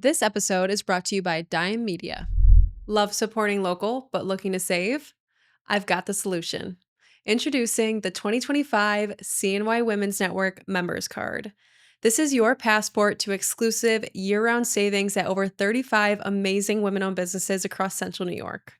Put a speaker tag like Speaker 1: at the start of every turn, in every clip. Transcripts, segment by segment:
Speaker 1: This episode is brought to you by Dime Media. Love supporting local, but looking to save? I've got the solution. Introducing the 2025 CNY Women's Network Members Card. This is your passport to exclusive year-round savings at over 35 amazing women-owned businesses across Central New York.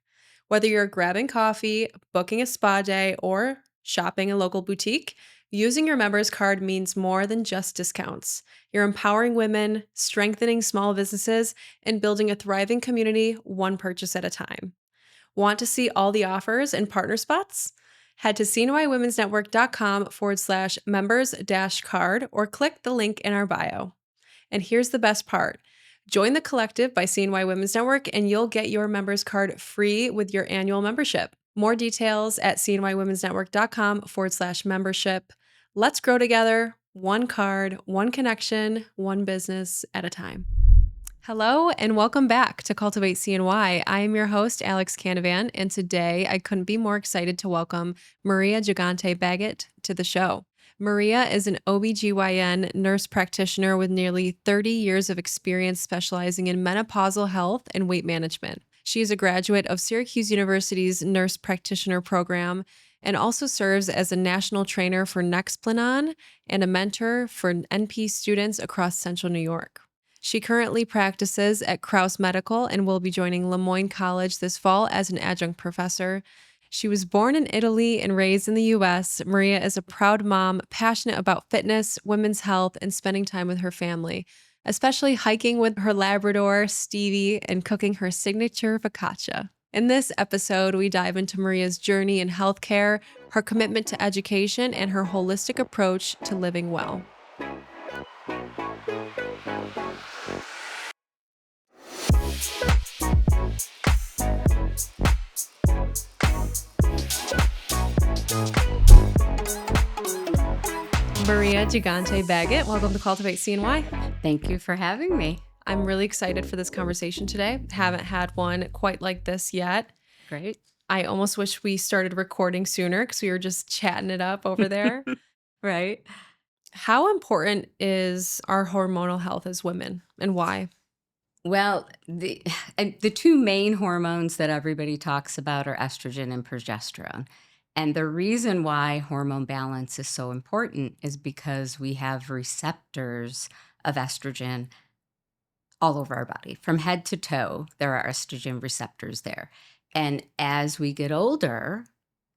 Speaker 1: Whether you're grabbing coffee, booking a spa day, or shopping a local boutique, using your members card means more than just discounts. You're empowering women, strengthening small businesses, and building a thriving community one purchase at a time. Want to see all the offers and partner spots? Head to cnywomensnetwork.com/members-card or click the link in our bio. And here's the best part. Join the collective by CNY Women's Network and you'll get your members card free with your annual membership. More details at cnywomensnetwork.com/membership. Let's grow together, one card, one connection, one business at a time. Hello and welcome back to Cultivate CNY. I am your host, Alex Canavan, and today I couldn't be more excited to welcome Maria Gigante-Baggett to the show. Maria is an OB/GYN nurse practitioner with nearly 30 years of experience specializing in menopausal health and weight management. She is a graduate of Syracuse University's nurse practitioner program and also serves as a national trainer for Nexplanon and a mentor for NP students across Central New York. She currently practices at Crouse Medical and will be joining Moyne College this fall as an adjunct professor. She was born in Italy and raised in the U.S. Maria is a proud mom, passionate about fitness, women's health, and spending time with her family, especially hiking with her Labrador, Stevie, and cooking her signature focaccia. In this episode, we dive into Maria's journey in healthcare, her commitment to education, and her holistic approach to living well. Maria Gigante-Baggett, welcome to Cultivate CNY.
Speaker 2: Thank you for having me.
Speaker 1: I'm really excited for this conversation today. Haven't had one quite like this yet.
Speaker 2: Great.
Speaker 1: I almost wish we started recording sooner because we were just chatting it up over there.
Speaker 2: Right.
Speaker 1: How important is our hormonal health as women and why?
Speaker 2: Well, the two main hormones that everybody talks about are estrogen and progesterone. And the reason why hormone balance is so important is because we have receptors of estrogen all over our body. From head to toe, there are estrogen receptors there. And as we get older,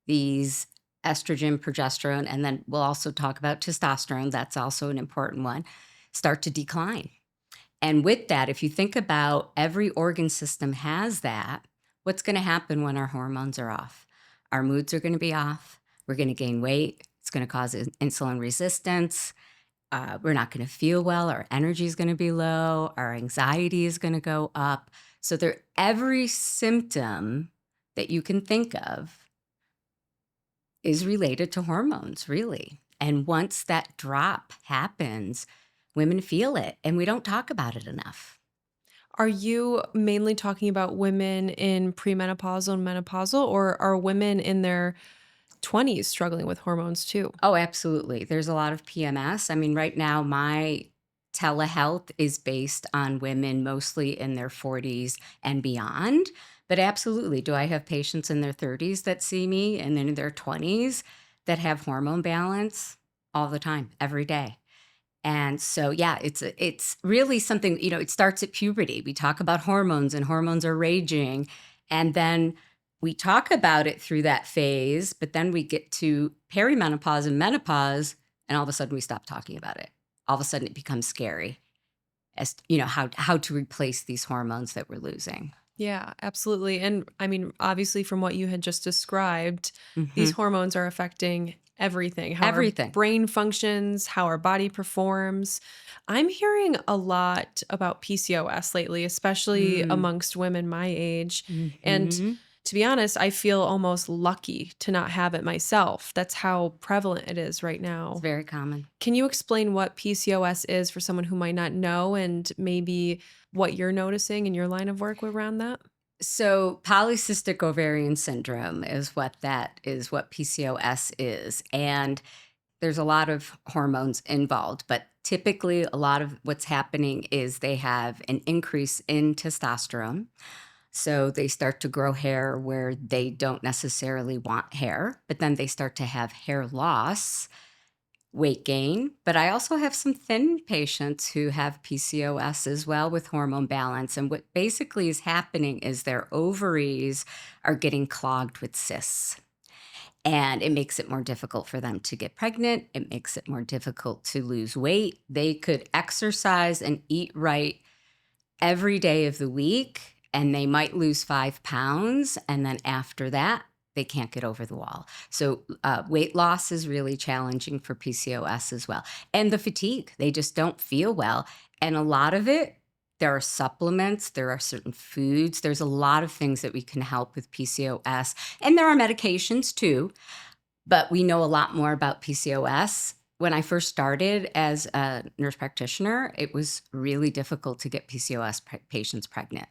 Speaker 2: these estrogen, progesterone, and then we'll also talk about testosterone, that's also an important one, start to decline. And with that, if you think about every organ system has that, what's going to happen when our hormones are off? Our moods are going to be off. We're going to gain weight. It's going to cause insulin resistance. We're not going to feel well. Our energy is going to be low. Our anxiety is going to go up. So every symptom that you can think of is related to hormones, really. And once that drop happens, women feel it, and we don't talk about it enough.
Speaker 1: Are you mainly talking about women in premenopausal and menopausal, or are women in their 20s struggling with hormones too?
Speaker 2: Oh, absolutely. There's a lot of PMS. I mean, right now, my telehealth is based on women mostly in their 40s and beyond. But absolutely, do I have patients in their 30s that see me and then in their 20s that have hormone balance all the time, every day? And so, yeah, it's really something, it starts at puberty. We talk about hormones and hormones are raging. And then we talk about it through that phase, but then we get to perimenopause and menopause, and all of a sudden we stop talking about it. All of a sudden it becomes scary as, how to replace these hormones that we're losing.
Speaker 1: Yeah, absolutely. And I mean, obviously from what you had just described,
Speaker 2: Mm-hmm.
Speaker 1: these hormones are affecting everything, how
Speaker 2: Everything.
Speaker 1: our brain functions, how our body performs. I'm hearing a lot about PCOS lately, especially amongst women my age. And to be honest, I feel almost lucky to not have it myself. That's how prevalent it is right now.
Speaker 2: It's very common.
Speaker 1: Can you explain what PCOS is for someone who might not know, and maybe what you're noticing in your line of work around that?
Speaker 2: So polycystic ovarian syndrome is what PCOS is. And there's a lot of hormones involved, but typically a lot of what's happening is they have an increase in testosterone. So they start to grow hair where they don't necessarily want hair, but then they start to have hair loss, weight gain. But I also have some thin patients who have PCOS as well with hormone balance. And what basically is happening is their ovaries are getting clogged with cysts. And it makes it more difficult for them to get pregnant. It makes it more difficult to lose weight. They could exercise and eat right every day of the week, and they might lose 5 pounds. And then after that, they can't get over the wall. So weight loss is really challenging for PCOS as well. And the fatigue, they just don't feel well. And a lot of it, there are supplements, there are certain foods, there's a lot of things that we can help with PCOS. And there are medications too, but we know a lot more about PCOS. When I first started as a nurse practitioner, it was really difficult to get PCOS patients pregnant.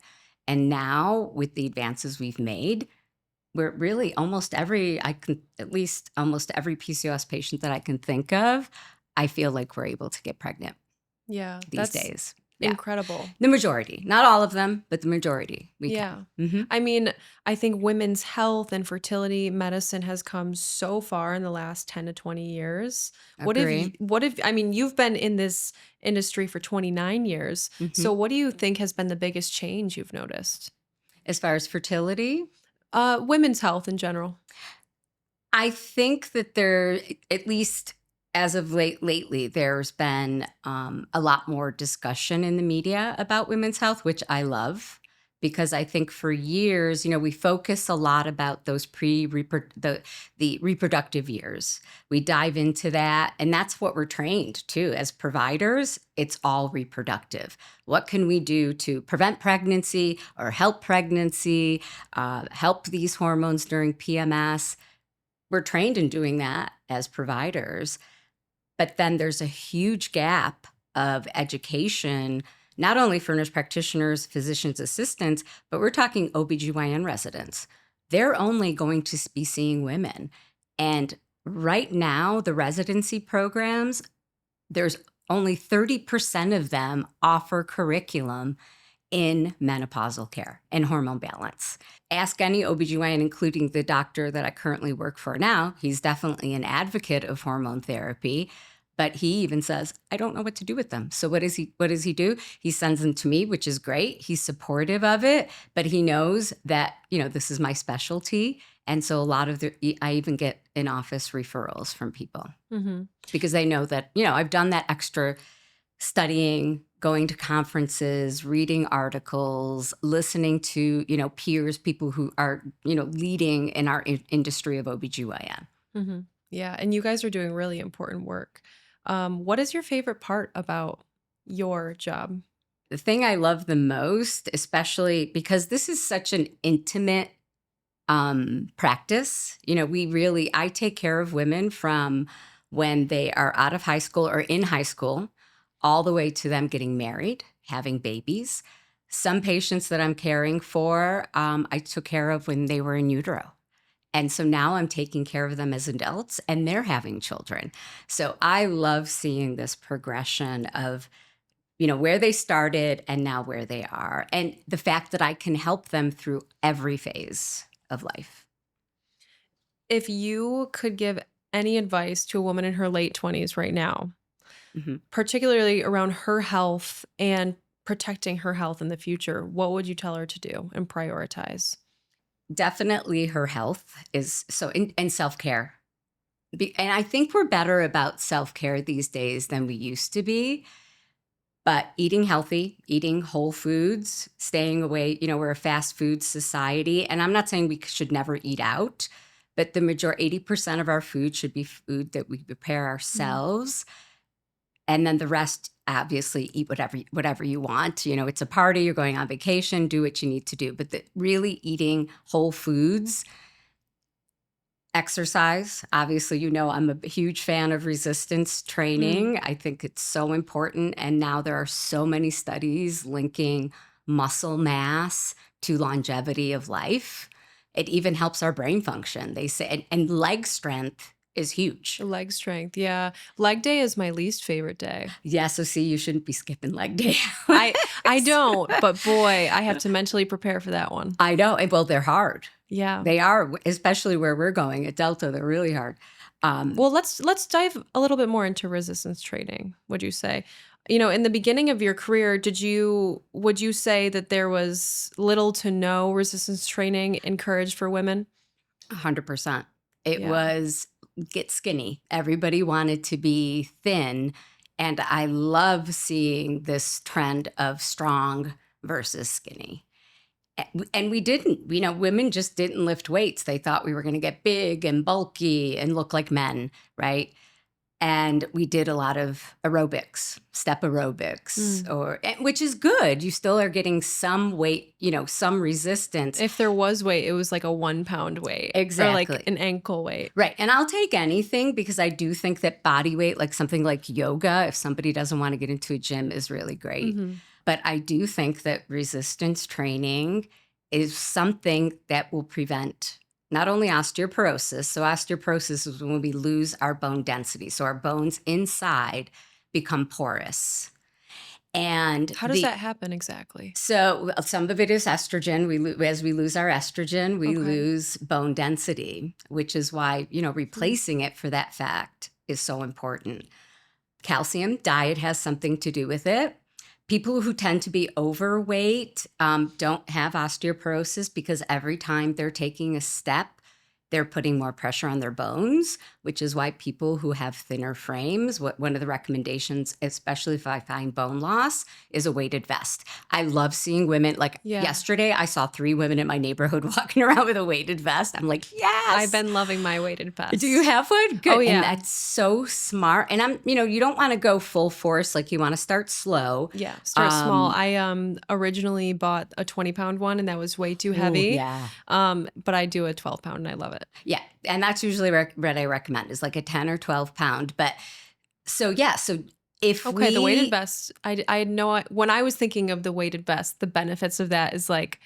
Speaker 2: And now with the advances we've made, we're really almost every PCOS patient that I can think of, I feel like we're able to get pregnant
Speaker 1: Yeah,
Speaker 2: these
Speaker 1: that's
Speaker 2: days. Yeah.
Speaker 1: incredible.
Speaker 2: The majority, not all of them, but the majority we
Speaker 1: Yeah.
Speaker 2: can. Mhm.
Speaker 1: I mean, I think women's health and fertility medicine has come so far in the last 10 to 20 years.
Speaker 2: Agree.
Speaker 1: I mean, you've been in this industry for 29 years.
Speaker 2: Mhm.
Speaker 1: So what do you think has been the biggest change you've noticed?
Speaker 2: As far as fertility,
Speaker 1: Women's health in general.
Speaker 2: I think that at least as of lately, there's been a lot more discussion in the media about women's health, which I love because I think for years, we focus a lot about those the reproductive years. We dive into that, and that's what we're trained to as providers. It's all reproductive. What can we do to prevent pregnancy or help pregnancy, help these hormones during PMS? We're trained in doing that as providers, but then there's a huge gap of education, not only for nurse practitioners, physicians assistants, but we're talking OBGYN residents. They're only going to be seeing women. And right now, the residency programs, there's only 30% of them offer curriculum in menopausal care and hormone balance. Ask any OBGYN, including the doctor that I currently work for now. He's definitely an advocate of hormone therapy, but he even says, I don't know what to do with them. So what does he do? He sends them to me, which is great. He's supportive of it, but he knows that, this is my specialty. And so a lot of I even get in-office referrals from people because they know that, I've done that extra studying, going to conferences, reading articles, listening to, peers, people who are, leading in our industry of OBGYN.
Speaker 1: Yeah, and you guys are doing really important work. What is your favorite part about your job?
Speaker 2: The thing I love the most, especially because this is such an intimate practice, I take care of women from when they are out of high school or in high school, all the way to them getting married, having babies. Some patients that I'm caring for, I took care of when they were in utero. And so now I'm taking care of them as adults and they're having children. So I love seeing this progression of, where they started and now where they are. And the fact that I can help them through every phase of life.
Speaker 1: If you could give any advice to a woman in her late 20s right now,
Speaker 2: Mhm.
Speaker 1: particularly around her health and protecting her health in the future, what would you tell her to do and prioritize?
Speaker 2: Definitely her health is and self-care. And I think we're better about self-care these days than we used to be. But eating healthy, eating whole foods, staying away, we're a fast food society. And I'm not saying we should never eat out, but the 80% of our food should be food that we prepare ourselves. And then the rest, obviously, eat whatever you want. It's a party, you're going on vacation, do what you need to do. But really eating whole foods, exercise. Obviously, I'm a huge fan of resistance training. I think it's so important. And now there are so many studies linking muscle mass to longevity of life. It even helps our brain function. They say, and leg strength is huge.
Speaker 1: Leg strength. Yeah. Leg day is my least favorite day.
Speaker 2: Yeah, so see, you shouldn't be skipping leg day.
Speaker 1: I don't, but boy, I have to mentally prepare for that one.
Speaker 2: I know. Well, they're hard.
Speaker 1: Yeah.
Speaker 2: They are, especially where we're going at Delta. They're really hard.
Speaker 1: Well, let's dive a little bit more into resistance training, would you say? In the beginning of your career, would you say that there was little to no resistance training encouraged for women?
Speaker 2: 100%. It
Speaker 1: Yeah.
Speaker 2: was get skinny. Everybody wanted to be thin. And I love seeing this trend of strong versus skinny. And we didn't, women just didn't lift weights. They thought we were going to get big and bulky and look like men, right? And we did a lot of aerobics, step aerobics, which is good. You still are getting some weight, some resistance.
Speaker 1: If there was weight, it was like a 1 pound weight.
Speaker 2: Exactly.
Speaker 1: Or like an ankle weight.
Speaker 2: Right. And I'll take anything because I do think that body weight, like something like yoga, if somebody doesn't want to get into a gym, is really great.
Speaker 1: Mm-hmm.
Speaker 2: But I do think that resistance training is something that will prevent not only osteoporosis. So osteoporosis is when we lose our bone density. So our bones inside become porous. And
Speaker 1: how does that happen exactly?
Speaker 2: So some of it is estrogen. As we lose our estrogen, we lose bone density, which is why, replacing it for that fact is so important. Calcium diet has something to do with it. People who tend to be overweight don't have osteoporosis because every time they're taking a step, they're putting more pressure on their bones, which is why people who have thinner frames, one of the recommendations, especially if I find bone loss, is a weighted vest. I love seeing women, yesterday, I saw 3 women in my neighborhood walking around with a weighted vest. I'm like, yes.
Speaker 1: I've been loving my weighted vest.
Speaker 2: Do you have one? Good.
Speaker 1: Oh, yeah.
Speaker 2: And that's so smart. And you don't want to go full force. Like you want to start slow.
Speaker 1: Yeah, start small. I originally bought a 20-pound one and that was way too heavy.
Speaker 2: Ooh, yeah.
Speaker 1: But I do a 12-pound and I love it.
Speaker 2: Yeah. And that's usually what I recommend is like a 10 or 12 pound. But so if
Speaker 1: the weighted vest, I know when I was thinking of the weighted vest, the benefits of that is like,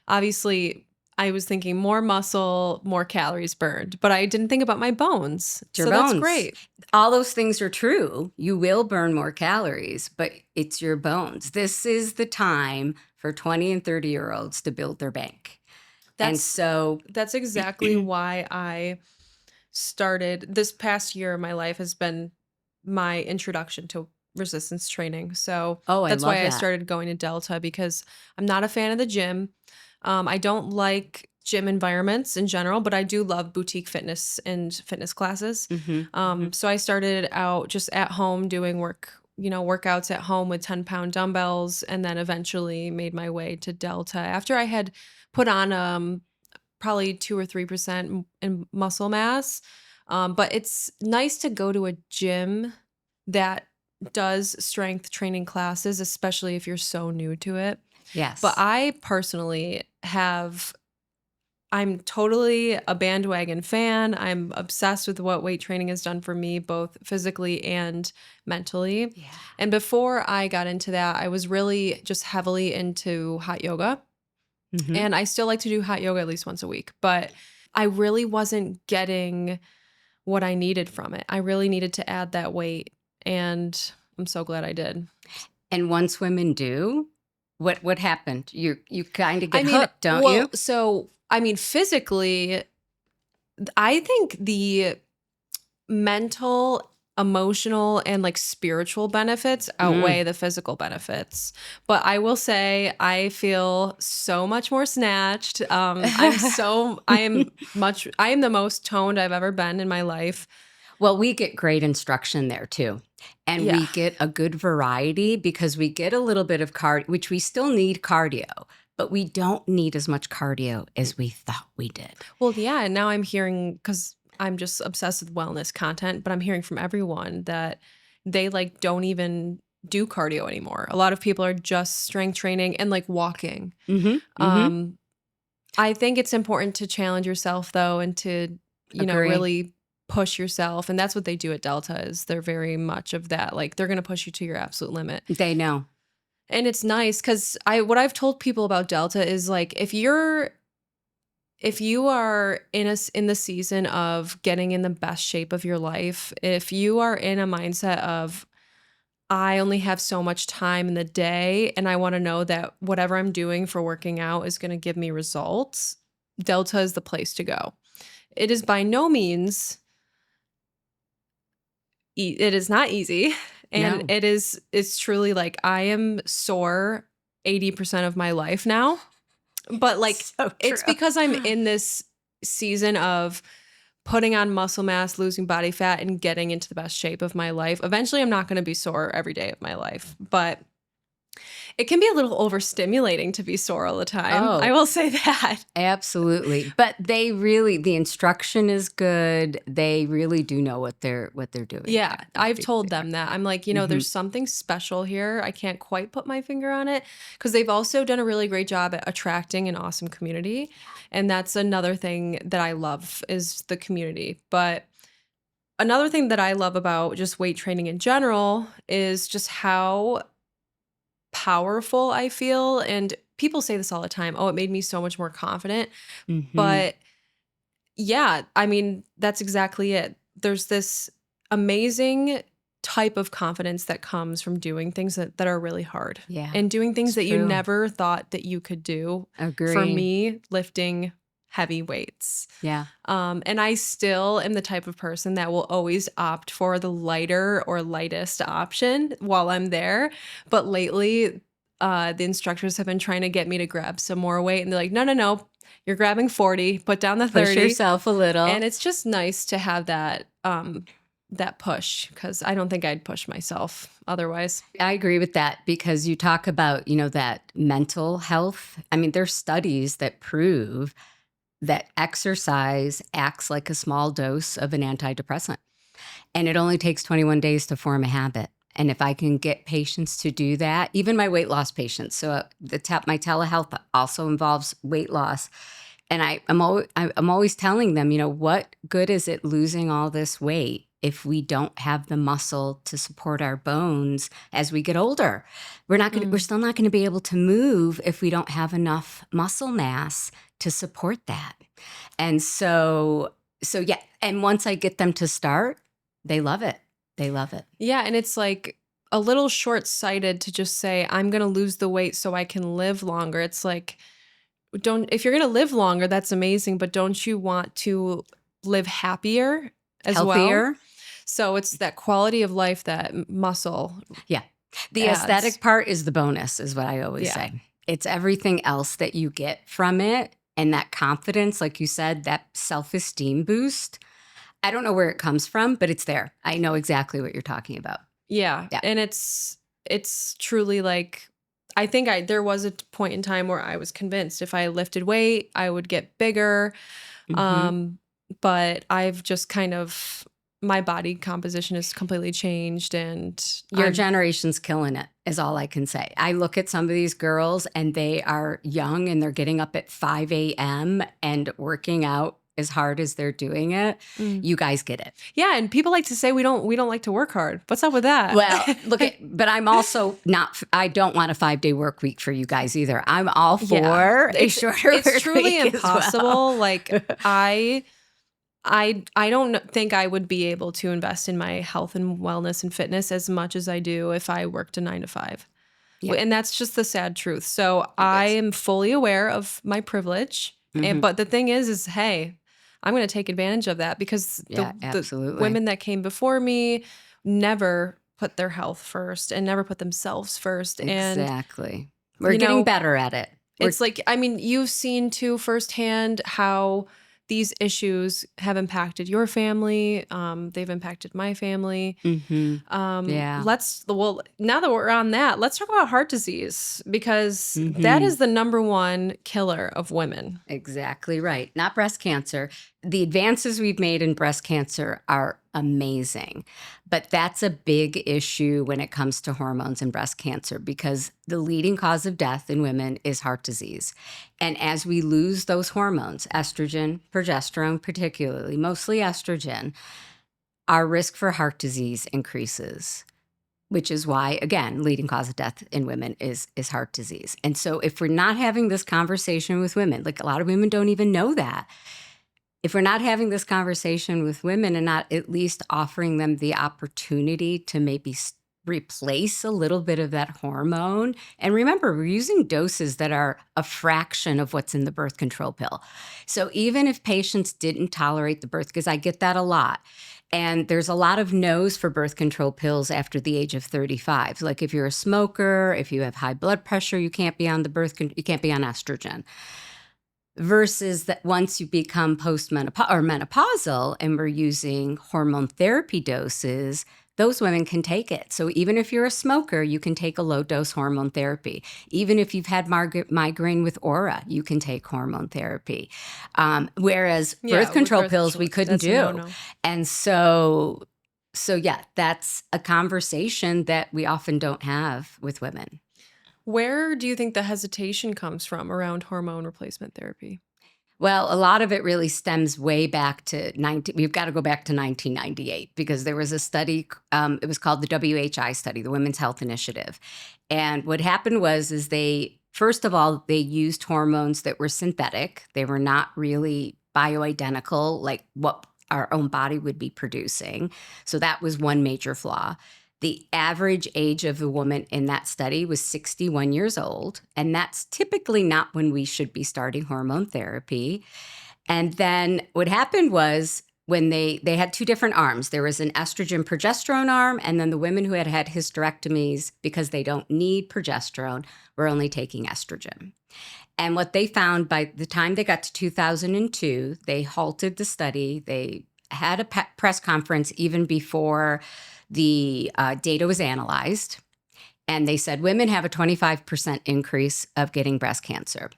Speaker 1: obviously I was thinking more muscle, more calories burned, but I didn't think about my bones. That's great.
Speaker 2: All those things are true. You will burn more calories, but it's your bones. This is the time for 20 and 30-year-olds to build their bank. That's
Speaker 1: exactly why I started. This past year of my life has been my introduction to resistance training. So that's why I started going to Delta, because I'm not a fan of the gym. I don't like gym environments in general, but I do love boutique fitness and fitness classes. So I started out just at home doing workouts at home with 10-pound dumbbells, and then eventually made my way to Delta after I had put on probably 2 or 3% in muscle mass. But it's nice to go to a gym that does strength training classes, especially if you're so new to it.
Speaker 2: Yes.
Speaker 1: But I personally I'm totally a bandwagon fan. I'm obsessed with what weight training has done for me, both physically and mentally.
Speaker 2: Yeah.
Speaker 1: And before I got into that, I was really just heavily into hot yoga. And I still like to do hot yoga at least once a week, but I really wasn't getting what I needed from it. I really needed to add that weight, and I'm so glad I did.
Speaker 2: And once women do, what happened? You kind of get hooked, don't you?
Speaker 1: So, physically, I think the mental, emotional, and like spiritual benefits outweigh the physical benefits. But I will say I feel so much more snatched. I am the most toned I've ever been in my life.
Speaker 2: Well, we get great instruction there too. And we get a good variety because we get a little bit of cardio, which we still need cardio, but we don't need as much cardio as we thought we did.
Speaker 1: Well, yeah. And now I'm hearing, because I'm just obsessed with wellness content, but I'm hearing from everyone that they don't even do cardio anymore. A lot of people are just strength training and walking. I think it's important to challenge yourself though, and to, really push yourself. And that's what they do at Delta, is they're very much of that. They're going to push you to your absolute limit.
Speaker 2: They know.
Speaker 1: And it's nice because what I've told people about Delta is if you're if you are in the season of getting in the best shape of your life, if you are in a mindset of I only have so much time in the day and I want to know that whatever I'm doing for working out is going to give me results, Delta is the place to go. It is by no means it is not easy, and
Speaker 2: No.
Speaker 1: it's truly like I am sore 80% of my life now. But like
Speaker 2: So
Speaker 1: it's
Speaker 2: true.
Speaker 1: because I'm in this season of putting on muscle mass, losing body fat, and getting into the best shape of my life. Eventually, I'm not going to be sore every day of my life, but it can be a little overstimulating to be sore all the time. I
Speaker 2: Oh,
Speaker 1: will say that.
Speaker 2: absolutely. But the instruction is good. They really do know what they're doing
Speaker 1: Yeah,
Speaker 2: there. Let's
Speaker 1: I've
Speaker 2: be
Speaker 1: told
Speaker 2: clear.
Speaker 1: them that. I'm like,
Speaker 2: Mhm.
Speaker 1: there's something special here. I can't quite put my finger on it because they've also done a really great job at attracting an awesome community. And that's another thing that I love is the community. But another thing that I love about just weight training in general is just how powerful I feel. And people say this all the time. Oh, it made me so much more confident.
Speaker 2: Mhm.
Speaker 1: But yeah, I mean, that's exactly it. There's this amazing type of confidence that comes from doing things that are really hard
Speaker 2: Yeah.
Speaker 1: and doing things
Speaker 2: It's
Speaker 1: that you
Speaker 2: true.
Speaker 1: never thought that you could do. For
Speaker 2: Agree.
Speaker 1: me, lifting heavy weights.
Speaker 2: Yeah.
Speaker 1: And I still am the type of person that will always opt for the lighter or lightest option while I'm there. But lately, the instructors have been trying to get me to grab some more weight. And they're like, no, no, no, you're grabbing 40, put down the
Speaker 2: Push
Speaker 1: 30.
Speaker 2: yourself a little.
Speaker 1: And it's just nice to have that push because I don't think I'd push myself otherwise.
Speaker 2: I agree with that because you talk about, that mental health. I mean, there's studies that prove that exercise acts like a small dose of an antidepressant. And it only takes 21 days to form a habit. And if I can get patients to do that, even my weight loss patients, so my telehealth also involves weight loss. And I'm always telling them, what good is it losing all this weight if we don't have the muscle to support our bones as we get older? We're still not going to be able to move if we don't have enough muscle mass to support that. And so yeah. And once I get them to start, they love it. They love it.
Speaker 1: Yeah, and it's like a little short-sighted to just say, I'm going to lose the weight so I can live longer. It's like, if you're going to live longer, that's amazing, but don't you want to live happier as well?
Speaker 2: Healthier.
Speaker 1: So it's that quality of life that muscle
Speaker 2: Yeah. The
Speaker 1: adds.
Speaker 2: aesthetic part is the bonus, is what I always
Speaker 1: Yeah.
Speaker 2: say. It's everything else that you get from it. And that confidence, like you said, that self-esteem boost. I don't know where it comes from, but it's there. I know exactly what you're talking about.
Speaker 1: Yeah,
Speaker 2: Yeah.
Speaker 1: and it's truly like I think there was a point in time where I was convinced if I lifted weight, I would get bigger.
Speaker 2: Mm-hmm.
Speaker 1: But I've just kind of my body composition has completely changed and
Speaker 2: Your generation's killing it, is all I can say. I look at some of these girls and they are young and they're getting up at 5 a.m. and working out as hard as they're doing it.
Speaker 1: Mm.
Speaker 2: You guys get it.
Speaker 1: Yeah, and people like to say we don't like to work hard. What's up with that?
Speaker 2: Well, but I'm also I don't want a 5-day work week for you guys either. I'm all for a shorter
Speaker 1: it's
Speaker 2: work
Speaker 1: truly
Speaker 2: week
Speaker 1: impossible.
Speaker 2: as well.
Speaker 1: Like I don't think I would be able to invest in my health and wellness and fitness as much as I do if I worked a 9 to 5.
Speaker 2: Yeah.
Speaker 1: And that's just the sad truth. So
Speaker 2: It
Speaker 1: I
Speaker 2: is.
Speaker 1: am fully aware of my privilege.
Speaker 2: Mhm.
Speaker 1: But the thing is hey, I'm going to take advantage of that because
Speaker 2: Yeah,
Speaker 1: the
Speaker 2: absolutely.
Speaker 1: women that came before me never put their health first and never put themselves first. And,
Speaker 2: Exactly. We're getting better at it.
Speaker 1: it's like, I mean, you've seen too firsthand how these issues have impacted your family. They've impacted my family.
Speaker 2: Yeah.
Speaker 1: Now that we're on that, let's talk about heart disease because that
Speaker 2: Mhm.
Speaker 1: is the number one killer of women.
Speaker 2: Exactly right. Not breast cancer. The advances we've made in breast cancer are amazing, but that's a big issue when it comes to hormones and breast cancer because the leading cause of death in women is heart disease. And as we lose those hormones, estrogen, progesterone, particularly, mostly estrogen, our risk for heart disease increases. which is why, again, leading cause of death in women is heart disease. And so if we're not having this conversation with women, like a lot of women don't even know that. If we're not having this conversation with women and not at least offering them the opportunity to maybe replace a little bit of that hormone. And remember, we're using doses that are a fraction of what's in the birth control pill. So even if patients didn't tolerate the birth, because I get that a lot, and there's a lot of no's for birth control pills after the age of 35. Like if you're a smoker, if you have high blood pressure, you can't be on you can't be on estrogen. Versus that once you become postmenopausal or menopausal and we're using hormone therapy doses, those women can take it. So even if you're a smoker, you can take a low dose hormone therapy. Even if you've had migraine with aura, you can take hormone therapy. Whereas birth control pills, we couldn't do.
Speaker 1: No-no.
Speaker 2: And so yeah, that's a conversation that we often don't have with women.
Speaker 1: Where do you think the hesitation comes from around hormone replacement therapy?
Speaker 2: Well, a lot of it really stems way back to we've got to go back to 1998 because there was a study, it was called the WHI study, the Women's Health Initiative. And what happened is first of all, they used hormones that were synthetic. They were not really bioidentical, like what our own body would be producing. So that was one major flaw. The average age of the woman in that study was 61 years old, and that's typically not when we should be starting hormone therapy. And then what happened was when they had two different arms. There was an estrogen progesterone arm, and then the women who had had hysterectomies because they don't need progesterone were only taking estrogen. And what they found by the time they got to 2002, they halted the study. They had a press conference even before the data was analyzed, and they said women have a 25% increase of getting breast cancer.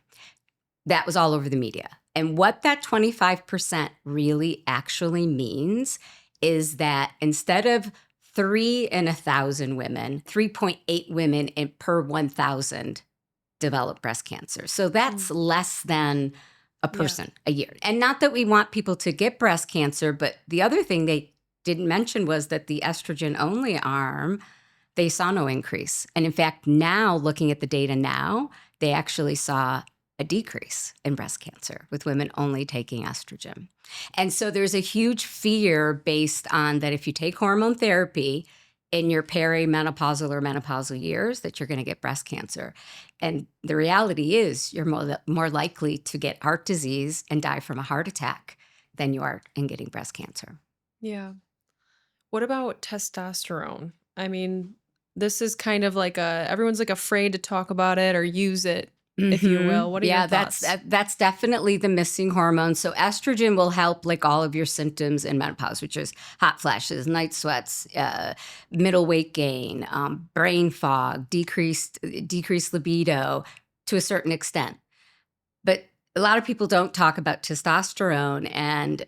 Speaker 2: That was all over the media. And what that 25% really actually means is that instead of 3 in 1,000 women, 3.8 women per 1,000 develop breast cancer. So that's less than a person a year. And not that we want people to get breast cancer, but the other thing they didn't mention was that the estrogen only arm, they saw no increase. And in fact, now looking at the data now, they actually saw a decrease in breast cancer with women only taking estrogen. And so there's a huge fear based on that if you take hormone therapy in your perimenopausal or menopausal years, that you're going to get breast cancer. And the reality is you're more likely to get heart disease and die from a heart attack than you are in getting breast cancer.
Speaker 1: Yeah. What about testosterone? I mean, this is kind of like everyone's like afraid to talk about it or use it, if you will. What are your thoughts?
Speaker 2: That's definitely the missing hormone. So estrogen will help like all of your symptoms in menopause, which is hot flashes, night sweats, middle weight gain, brain fog, decreased libido to a certain extent. But a lot of people don't talk about testosterone, and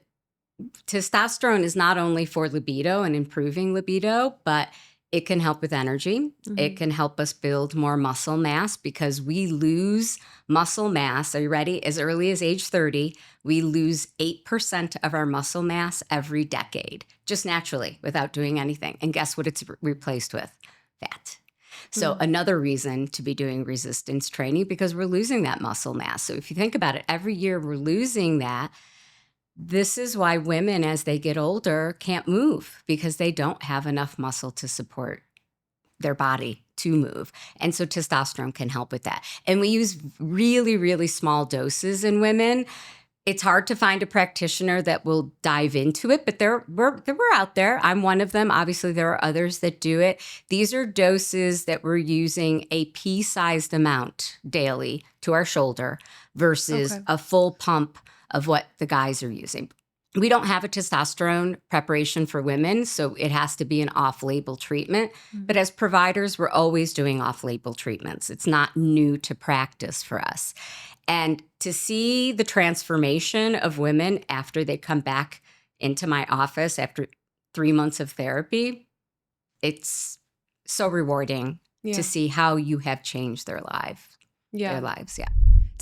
Speaker 2: testosterone is not only for libido and improving libido, but it can help with energy. Mm-hmm. It can help us build more muscle mass because we lose muscle mass. Are you ready? As early as age 30, we lose 8% of our muscle mass every decade, just naturally without doing anything. And guess what it's replaced with? Fat. So another reason to be doing resistance training because we're losing that muscle mass. So if you think about it, every year we're losing that. This is why women, as they get older, can't move because they don't have enough muscle to support their body to move. And so testosterone can help with that. And we use really, really small doses in women. It's hard to find a practitioner that will dive into it, but we're out there. I'm one of them. Obviously, there are others that do it. These are doses that we're using a pea-sized amount daily to our shoulder versus a full pump of what the guys are using. We don't have a testosterone preparation for women, so it has to be an off-label treatment. Mm-hmm. But as providers, we're always doing off-label treatments. It's not new to practice for us. And to see the transformation of women after they come back into my office after 3 months of therapy, it's so rewarding to see how you have changed their lives. Yeah.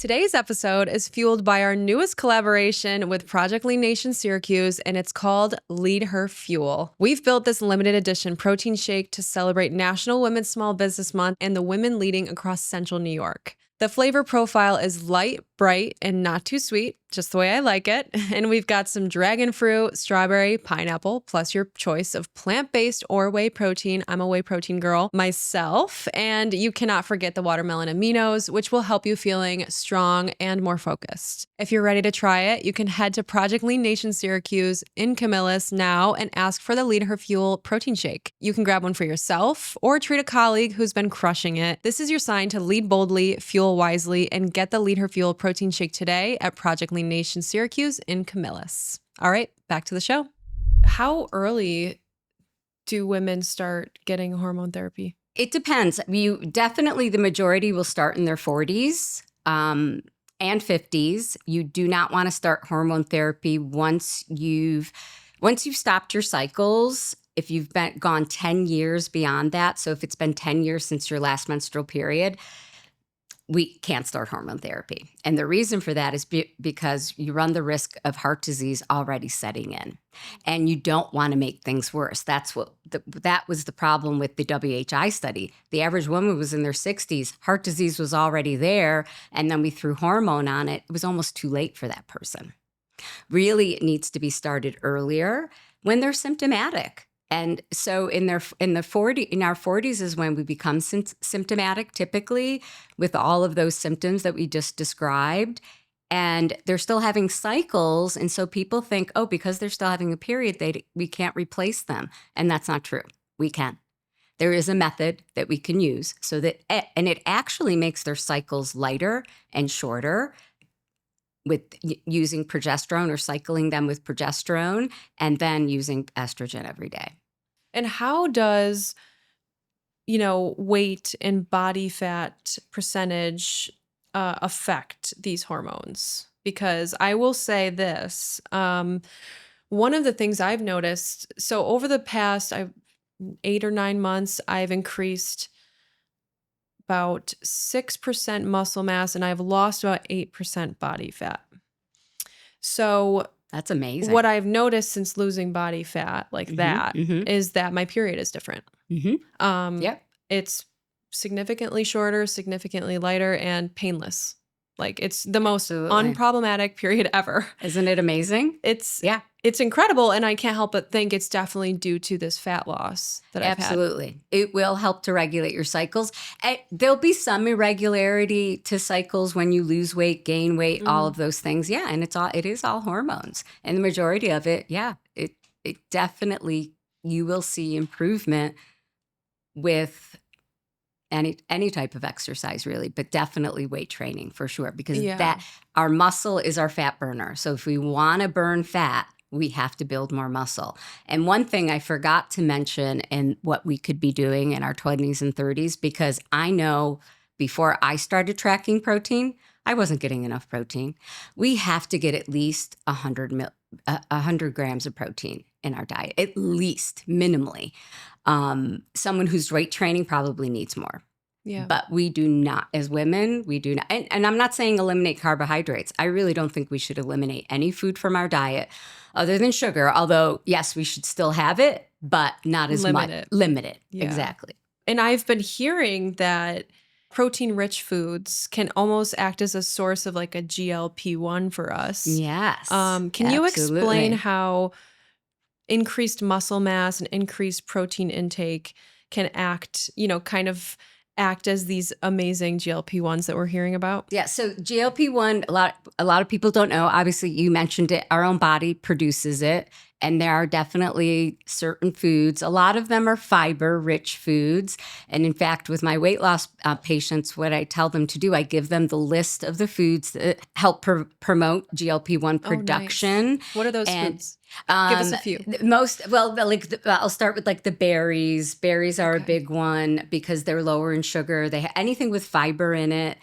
Speaker 1: Today's episode is fueled by our newest collaboration with Project Lean Nation Syracuse, and it's called Lead Her Fuel. We've built this limited edition protein shake to celebrate National Women's Small Business Month and the women leading across central New York. The flavor profile is light, bright, and not too sweet, just the way I like it. And we've got some dragon fruit, strawberry, pineapple, plus your choice of plant-based or whey protein. I'm a whey protein girl myself. And you cannot forget the watermelon aminos, which will help you feeling strong and more focused. If you're ready to try it, you can head to Project Lean Nation Syracuse in Camillus now and ask for the Lead Her Fuel protein shake. You can grab one for yourself or treat a colleague who's been crushing it. This is your sign to lead boldly, fuel wisely, and get the Lead Her Fuel protein shake today at Project Lean Nation Syracuse in Camillus. All right, back to the show. How early do women start getting hormone therapy?
Speaker 2: It depends. The majority will start in their 40s and 50s. You do not want to start hormone therapy once you've stopped your cycles. If you've gone 10 years beyond that, so if it's been 10 years since your last menstrual period, we can't start hormone therapy. And the reason for that is because you run the risk of heart disease already setting in. And you don't want to make things worse. That was the problem with the WHI study. The average woman was in their 60s. Heart disease was already there. And then we threw hormone on it. It was almost too late for that person. Really, it needs to be started earlier when they're symptomatic. And so in our 40s is when we become symptomatic, typically, with all of those symptoms that we just described. And they're still having cycles. And so people think, oh, because they're still having a period, we can't replace them. And that's not true. We can. There is a method that we can use and it actually makes their cycles lighter and shorter with using progesterone or cycling them with progesterone and then using estrogen every day.
Speaker 1: And how does, weight and body fat percentage affect these hormones? Because I will say this, one of the things I've noticed, so over the past 8 or 9 months, I've increased about 6% muscle mass and I've lost about 8% body fat. So
Speaker 2: that's amazing.
Speaker 1: What I've noticed since losing body fat is that my period is different.
Speaker 2: Yep.
Speaker 1: It's significantly shorter, significantly lighter, and painless. Like it's the most unproblematic period ever.
Speaker 2: Isn't it amazing?
Speaker 1: It's incredible, and I can't help but think it's definitely due to this fat loss that I've had.
Speaker 2: Absolutely. It will help to regulate your cycles. There'll be some irregularity to cycles when you lose weight, gain weight, all of those things. Yeah, and it is all hormones. And the majority of it, it definitely, you will see improvement with any type of exercise, really, but definitely weight training for sure, because our muscle is our fat burner. So if we want to burn fat, we have to build more muscle. And one thing I forgot to mention and what we could be doing in our 20s and 30s, because I know before I started tracking protein, I wasn't getting enough protein. We have to get at least 100 grams of protein in our diet, at least minimally. Someone who's weight training probably needs more.
Speaker 1: Yeah.
Speaker 2: But we do not, as women, we do not. And I'm not saying eliminate carbohydrates. I really don't think we should eliminate any food from our diet other than sugar. Although, yes, we should still have it, but not as much. Limit it.
Speaker 1: Yeah.
Speaker 2: Exactly.
Speaker 1: And I've been hearing that protein-rich foods can almost act as a source of like a GLP-1 for us.
Speaker 2: Yes.
Speaker 1: Can you explain how increased muscle mass and increased protein intake can act as these amazing GLP-1s that we're hearing about?
Speaker 2: Yeah, so GLP-1, a lot of people don't know. Obviously, you mentioned it. Our own body produces it. And there are definitely certain foods. A lot of them are fiber-rich foods. And in fact, with my weight loss patients, what I tell them to do, I give them the list of the foods that help promote GLP-1 production.
Speaker 1: Oh, nice. What are those foods? Give us a few.
Speaker 2: I'll start with like the berries. Berries are a big one because they're lower in sugar. Anything with fiber in it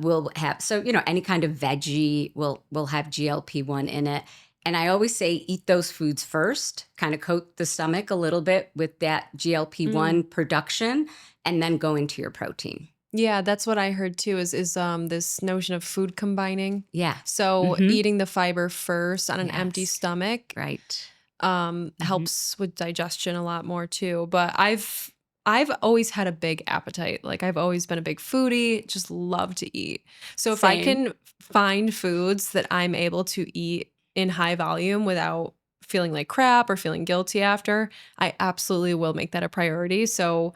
Speaker 2: will have. So any kind of veggie will have GLP-1 in it. And I always say eat those foods first, kind of coat the stomach a little bit with that GLP-1 production, and then go into your protein.
Speaker 1: Yeah, that's what I heard too is this notion of food combining.
Speaker 2: Yeah.
Speaker 1: So
Speaker 2: Hmm.
Speaker 1: eating the fiber first on an empty
Speaker 2: Yes.
Speaker 1: stomach
Speaker 2: Right. Hmm.
Speaker 1: helps with digestion a lot more too. But I've always had a big appetite. Like I've always been a big foodie, just love to eat. So if I
Speaker 2: Same.
Speaker 1: can find foods that I'm able to eat in high volume without feeling like crap or feeling guilty after, I absolutely will make that a priority. So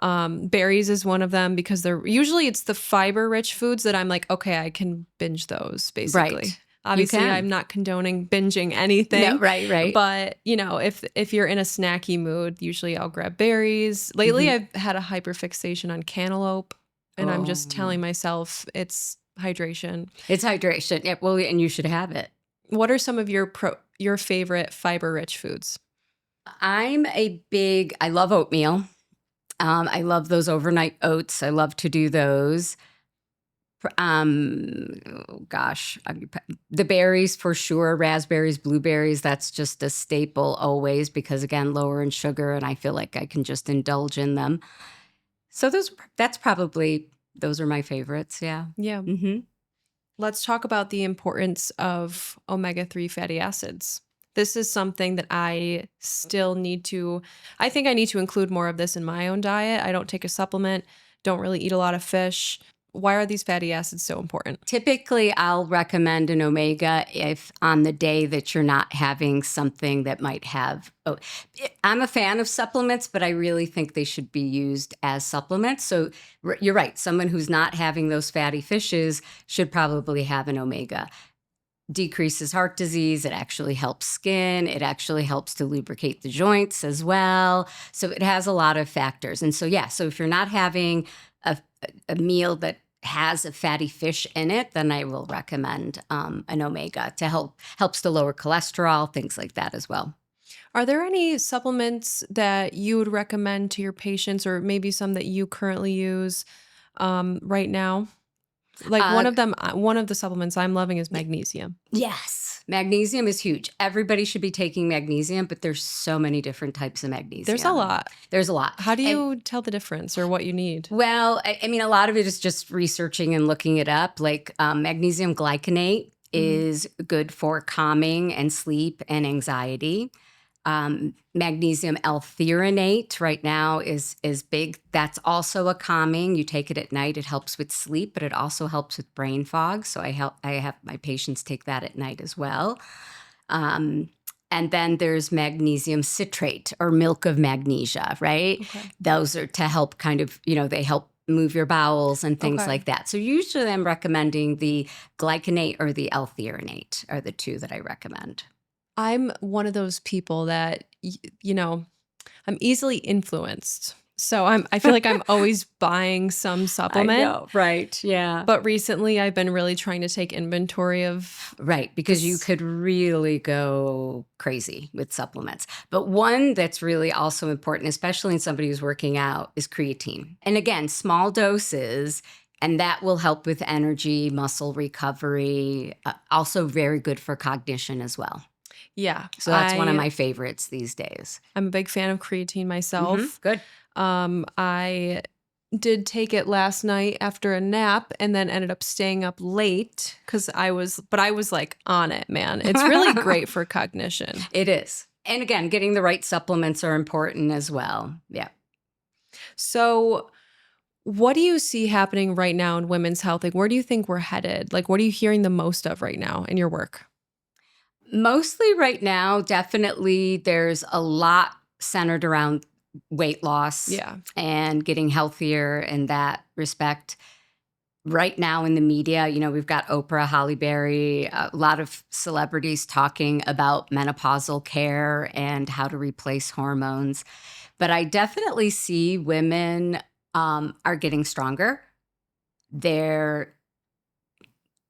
Speaker 1: berries is one of them because they're usually it's the fiber rich foods that I'm like, okay, I can binge those basically.
Speaker 2: Right. You
Speaker 1: Obviously, I'm
Speaker 2: can.
Speaker 1: not condoning binging
Speaker 2: No,
Speaker 1: anything,
Speaker 2: right, right.
Speaker 1: but if you're in a snacky mood, usually I'll grab berries. Lately,
Speaker 2: Hmm.
Speaker 1: I've had a hyperfixation on cantaloupe, and I'm just
Speaker 2: Oh,
Speaker 1: telling myself it's hydration.
Speaker 2: it's hydration. Yeah, well, and you should have it.
Speaker 1: What are some of your favorite fiber rich foods?
Speaker 2: I love oatmeal. I love those overnight oats. I love to do those. Oh gosh, the berries for sure, raspberries, blueberries, that's just a staple always because again, lower in sugar and I feel like I can just indulge in them. So those are my favorites, yeah.
Speaker 1: Yeah.
Speaker 2: Mhm.
Speaker 1: Let's talk about the importance of omega-3 fatty acids. This is something that I think I need to include more of this in my own diet. I don't take a supplement, don't really eat a lot of fish. Why are these fatty acids so important?
Speaker 2: Typically, I'll recommend an omega if on the day that you're not having something that might have. Oh, I'm a fan of supplements, but I really think they should be used as supplements. So you're right. Someone who's not having those fatty fishes should probably have an omega. Decreases heart disease. It actually helps skin. It actually helps to lubricate the joints as well. So it has a lot of factors. And so, yeah, so if you're not having a, a meal that has a fatty fish in it, then I will recommend an omega to helps to lower cholesterol, things like that as well.
Speaker 1: Are there any supplements that you would recommend to your patients or maybe some that you currently use right now? Like
Speaker 2: Uh,
Speaker 1: one of the supplements I'm loving is magnesium.
Speaker 2: yes, magnesium is huge. Everybody should be taking magnesium, but there's so many different types of
Speaker 1: There's a
Speaker 2: magnesium.
Speaker 1: lot.
Speaker 2: There's a lot.
Speaker 1: How do
Speaker 2: And
Speaker 1: you tell the difference or what you need?
Speaker 2: well, I mean, a lot of it is just researching and looking it up. Like magnesium glycinate
Speaker 1: Mhm.
Speaker 2: is good for calming and sleep and anxiety. Magnesium L-threonate right now is big. That's also a calming. You take it at night. It helps with sleep, but it also helps with brain fog. So I have my patients take that at night as well. Um, and then there's magnesium citrate or milk of magnesia, right?
Speaker 1: Okay.
Speaker 2: Those are to help kind of, they help move your bowels and things
Speaker 1: Okay.
Speaker 2: like that. So usually I'm recommending the glycinate or the L-threonate are the two that I recommend.
Speaker 1: I'm one of those people that I'm easily influenced. So I feel like I'm always buying some
Speaker 2: I
Speaker 1: supplement,
Speaker 2: know, right? Yeah.
Speaker 1: but recently I've been really trying to take inventory of
Speaker 2: Right, because you
Speaker 1: this.
Speaker 2: could really go crazy with supplements. But one that's really also important, especially in somebody who's working out, is creatine. And again, small doses, and that will help with energy, muscle recovery, also very good for cognition as well.
Speaker 1: Yeah,
Speaker 2: So that's one of my favorites these days.
Speaker 1: I'm a big fan of creatine myself.
Speaker 2: Good.
Speaker 1: I did take it last night after a nap and then ended up staying up late because I was like on it, man. It's really great for cognition.
Speaker 2: It is. And again, getting the right supplements are important as well. Yeah.
Speaker 1: So, what do you see happening right now in women's health? Like, where do you think we're headed? Like, what are you hearing the most of right now in your work?
Speaker 2: Mostly right now, definitely there's a lot centered around weight loss
Speaker 1: Yeah.
Speaker 2: and getting healthier in that respect. Right now in the media, we've got Oprah, Holly Berry, a lot of celebrities talking about menopausal care and how to replace hormones. But I definitely see women are getting stronger. They're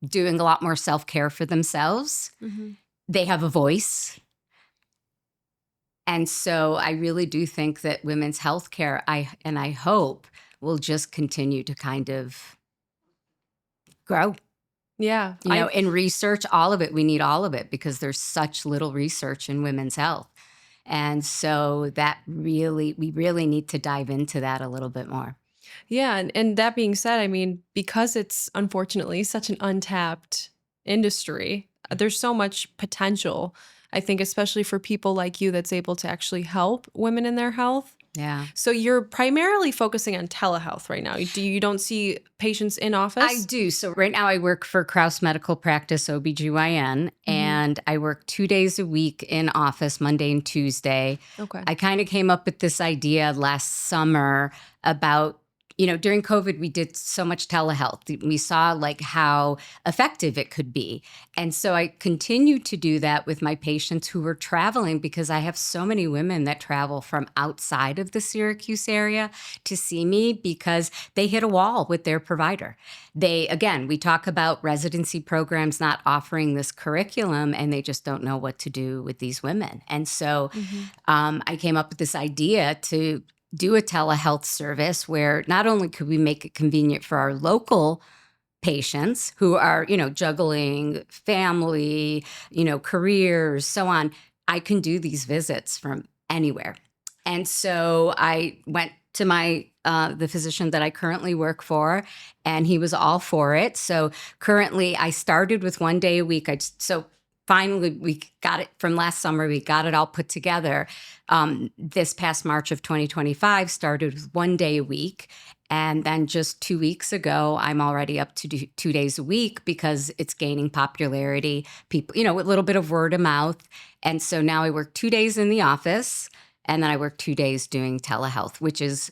Speaker 2: doing a lot more self care for themselves.
Speaker 1: Mhm.
Speaker 2: They have a voice. And so I really do think that women's healthcare, I hope, will just continue to kind of grow.
Speaker 1: Yeah. I
Speaker 2: In research, all of it, we need all of it because there's such little research in women's health. And so we really need to dive into that a little bit more.
Speaker 1: Yeah, and that being said, I mean, because it's unfortunately such an untapped industry, there's so much potential. I think especially for people like you that's able to actually help women in their health.
Speaker 2: Yeah.
Speaker 1: So you're primarily focusing on telehealth right now. You don't see patients in
Speaker 2: I
Speaker 1: office?
Speaker 2: do. So right now I work for Crouse Medical Practice, OBGYN,
Speaker 1: Mhm.
Speaker 2: and I work 2 days a week in office, Monday and Tuesday.
Speaker 1: Okay.
Speaker 2: I kind of came up with this idea last summer about, during COVID, we did so much telehealth. We saw like how effective it could be. And so I continue to do that with my patients who were traveling because I have so many women that travel from outside of the Syracuse area to see me because they hit a wall with their provider. Again, we talk about residency programs not offering this curriculum and they just don't know what to do with these women. And so
Speaker 1: Mhm.
Speaker 2: I came up with this idea to do a telehealth service where not only could we make it convenient for our local patients who are, juggling family, careers, so on, I can do these visits from anywhere. And so I went to the physician that I currently work for, and he was all for it. So currently, I started with 1 day a week. So finally, we got it from last summer. We got it all put together. This past March of 2025 started with 1 day a week. And then just 2 weeks ago, I'm already up to 2 days a week because it's gaining popularity. People, a little bit of word of mouth. And so now I work 2 days in the office and then I work 2 days doing telehealth, which is,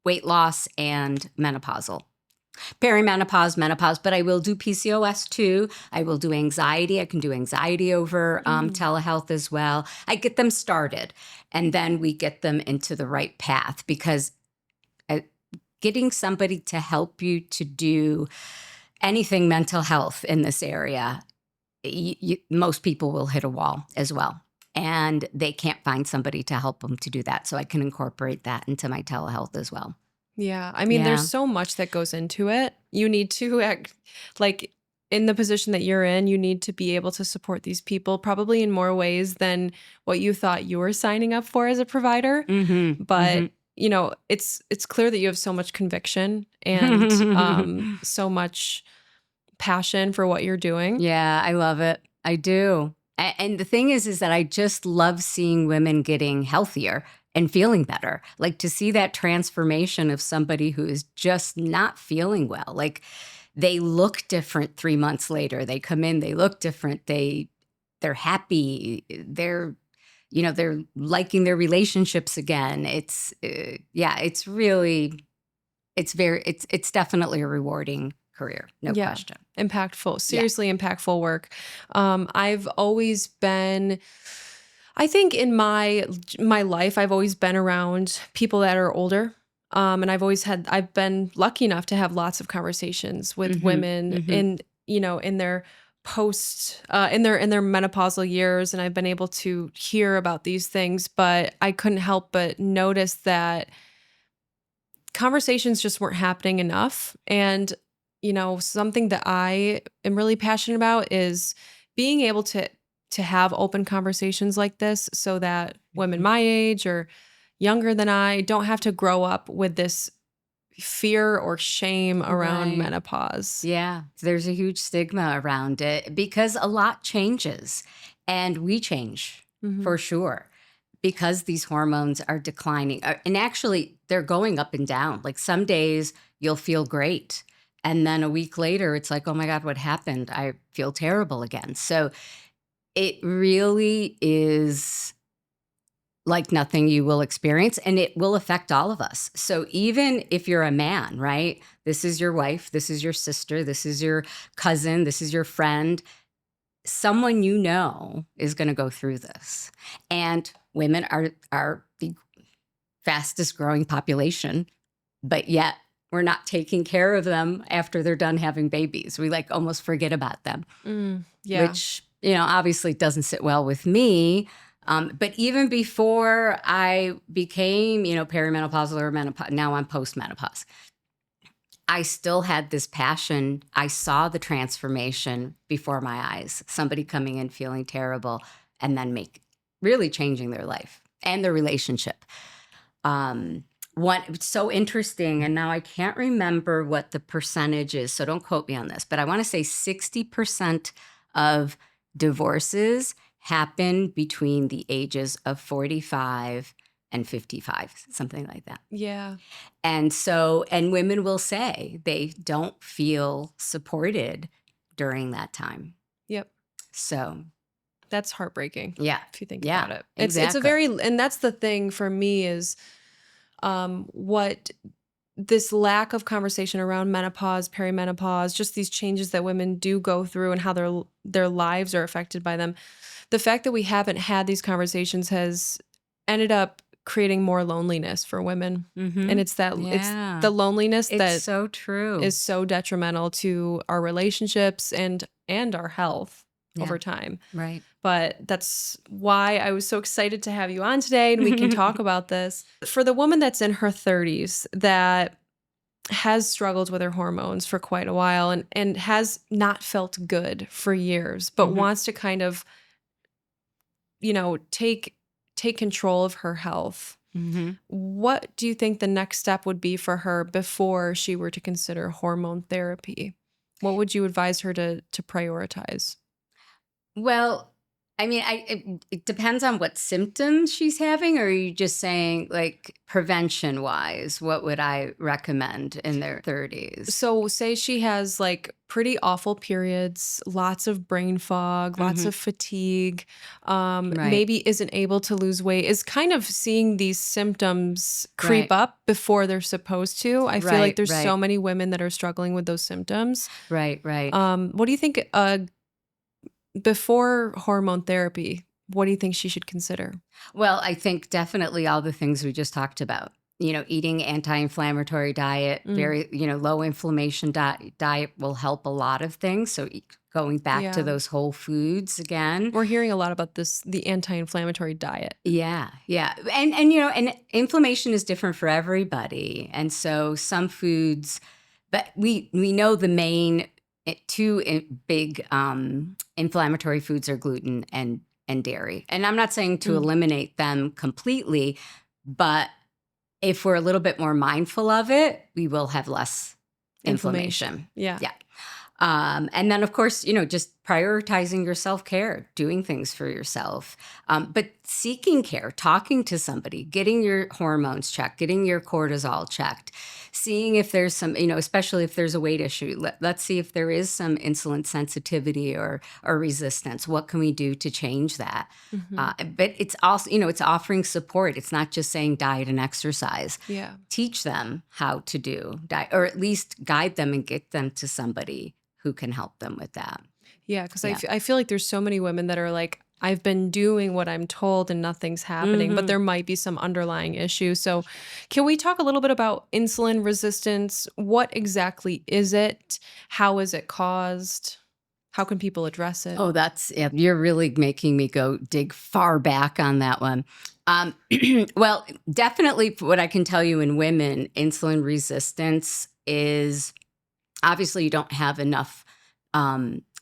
Speaker 2: weight loss and menopausal. Perimenopause, menopause, but I will do PCOS too. I will do anxiety. I can do anxiety over
Speaker 1: Mm.
Speaker 2: telehealth as well. I get them started and then we get them into the right path because uh, getting somebody to help you to do anything mental health in this area, most people will hit a wall as well. And they can't find somebody to help them to do that. So I can incorporate that into my telehealth as well.
Speaker 1: Yeah. I mean, there's
Speaker 2: Yeah.
Speaker 1: so much that goes into it. You need to act like in the position that you're in, you need to be able to support these people probably in more ways than what you thought you were signing up for as a provider. But, it's clear that you have so much conviction and so much passion for what you're doing.
Speaker 2: Yeah, I love it. I do. And the thing is that I just love seeing women getting healthier and feeling better. Like to see that transformation of somebody who is just not feeling well. Like they look different 3 months later. They come in, they look different. They're happy. They're liking their relationships again. Yeah, it's definitely a rewarding career, no
Speaker 1: Yeah.
Speaker 2: question.
Speaker 1: Impactful,
Speaker 2: Yeah.
Speaker 1: seriously impactful work. I've always been I think in my life I've always been around people that are older. And I've been lucky enough to have lots of conversations with
Speaker 2: Mhm,
Speaker 1: women
Speaker 2: mhm.
Speaker 1: in their in their menopausal years, and I've been able to hear about these things, but I couldn't help but notice that conversations just weren't happening enough. And, something that I am really passionate about is being able to have open conversations like this so that women
Speaker 2: Mhm.
Speaker 1: my age or younger than I don't have to grow up with this fear or shame around
Speaker 2: Right.
Speaker 1: menopause.
Speaker 2: Yeah, there's a huge stigma around it because a lot changes and we change
Speaker 1: Mhm.
Speaker 2: for sure because these hormones are declining. And actually, they're going up and down. Like some days you'll feel great. And then a week later, it's like, oh my God, what happened? I feel terrible again. So it really is like nothing you will experience, and it will affect all of us. So even if you're a man, right? This is your wife, this is your sister, this is your cousin, this is your friend. Someone you know is going to go through this. And women are the fastest growing population, but yet we're not taking care of them after they're done having babies. We like almost forget about them,
Speaker 1: Yeah.
Speaker 2: which, obviously doesn't sit well with me. But even before I became, perimenopausal or menopause, now I'm postmenopause, I still had this passion. I saw the transformation before my eyes, somebody coming in feeling terrible and then really changing their life and their relationship. Um, It's so interesting, and now I can't remember what the percentage is, so don't quote me on this, but I want to say 60% of divorces happen between the ages of 45 and 55, something like that.
Speaker 1: Yeah.
Speaker 2: And women will say they don't feel supported during that time.
Speaker 1: Yep.
Speaker 2: So
Speaker 1: that's heartbreaking.
Speaker 2: Yeah.
Speaker 1: If you think
Speaker 2: Yeah,
Speaker 1: about it. It's a
Speaker 2: exactly.
Speaker 1: very, and that's the thing for me is what this lack of conversation around menopause, perimenopause, just these changes that women do go through and how their lives are affected by them. The fact that we haven't had these conversations has ended up creating more loneliness for women. And it's the loneliness that
Speaker 2: so true.
Speaker 1: is so detrimental to our relationships and our health over time.
Speaker 2: Right.
Speaker 1: But that's why I was so excited to have you on today and we can talk about this. For the woman that's in her 30s that has struggled with her hormones for quite a while and has not felt good for years, but wants to kind of, take control of her health. What do you think the next step would be for her before she were to consider hormone therapy? What would you advise her to prioritize?
Speaker 2: Well, I mean, it depends on what symptoms she's having, or are you just saying like prevention wise, what would I recommend in their 30s?
Speaker 1: So say she has like pretty awful periods, lots of brain fog, lots of fatigue, maybe isn't able to lose weight, is kind of seeing these symptoms creep up before they're supposed to. I feel like there's so many women that are struggling with those symptoms.
Speaker 2: Right.
Speaker 1: What do you think before hormone therapy, what do you think she should consider?
Speaker 2: Well, I think definitely all the things we just talked about. Eating anti-inflammatory diet, very, low inflammation diet will help a lot of things. So going back to those whole foods again.
Speaker 1: We're hearing a lot about the anti-inflammatory diet.
Speaker 2: Yeah. And inflammation is different for everybody. And so some foods, but we know the main two big inflammatory foods are gluten and dairy. And I'm not saying to eliminate them completely, but if we're a little bit more mindful of it, we will have less inflammation.
Speaker 1: Yeah.
Speaker 2: And then, of course, just prioritizing your self-care, doing things for yourself, but seeking care, talking to somebody, getting your hormones checked, getting your cortisol checked, seeing if there's some, especially if there's a weight issue. Let's see if there is some insulin sensitivity or resistance. What can we do to change that? But it's also, it's offering support. It's not just saying diet and exercise.
Speaker 1: Yeah.
Speaker 2: Teach them how to do diet, or at least guide them and get them to somebody who can help them with that.
Speaker 1: Yeah, because I feel like there's so many women that are like, I've been doing what I'm told and nothing's happening, but there might be some underlying issue. So can we talk a little bit about insulin resistance? What exactly is it? How is it caused? How can people address it?
Speaker 2: Oh, you're really making me go dig far back on that one. Well, definitely what I can tell you in women, insulin resistance is obviously you don't have enough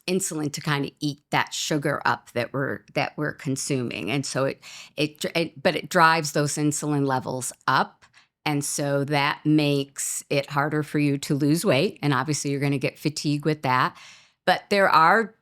Speaker 2: insulin to kind of eat that sugar up that we're consuming, and so it drives those insulin levels up, and so that makes it harder for you to lose weight, and obviously you're going to get fatigue with that. But there are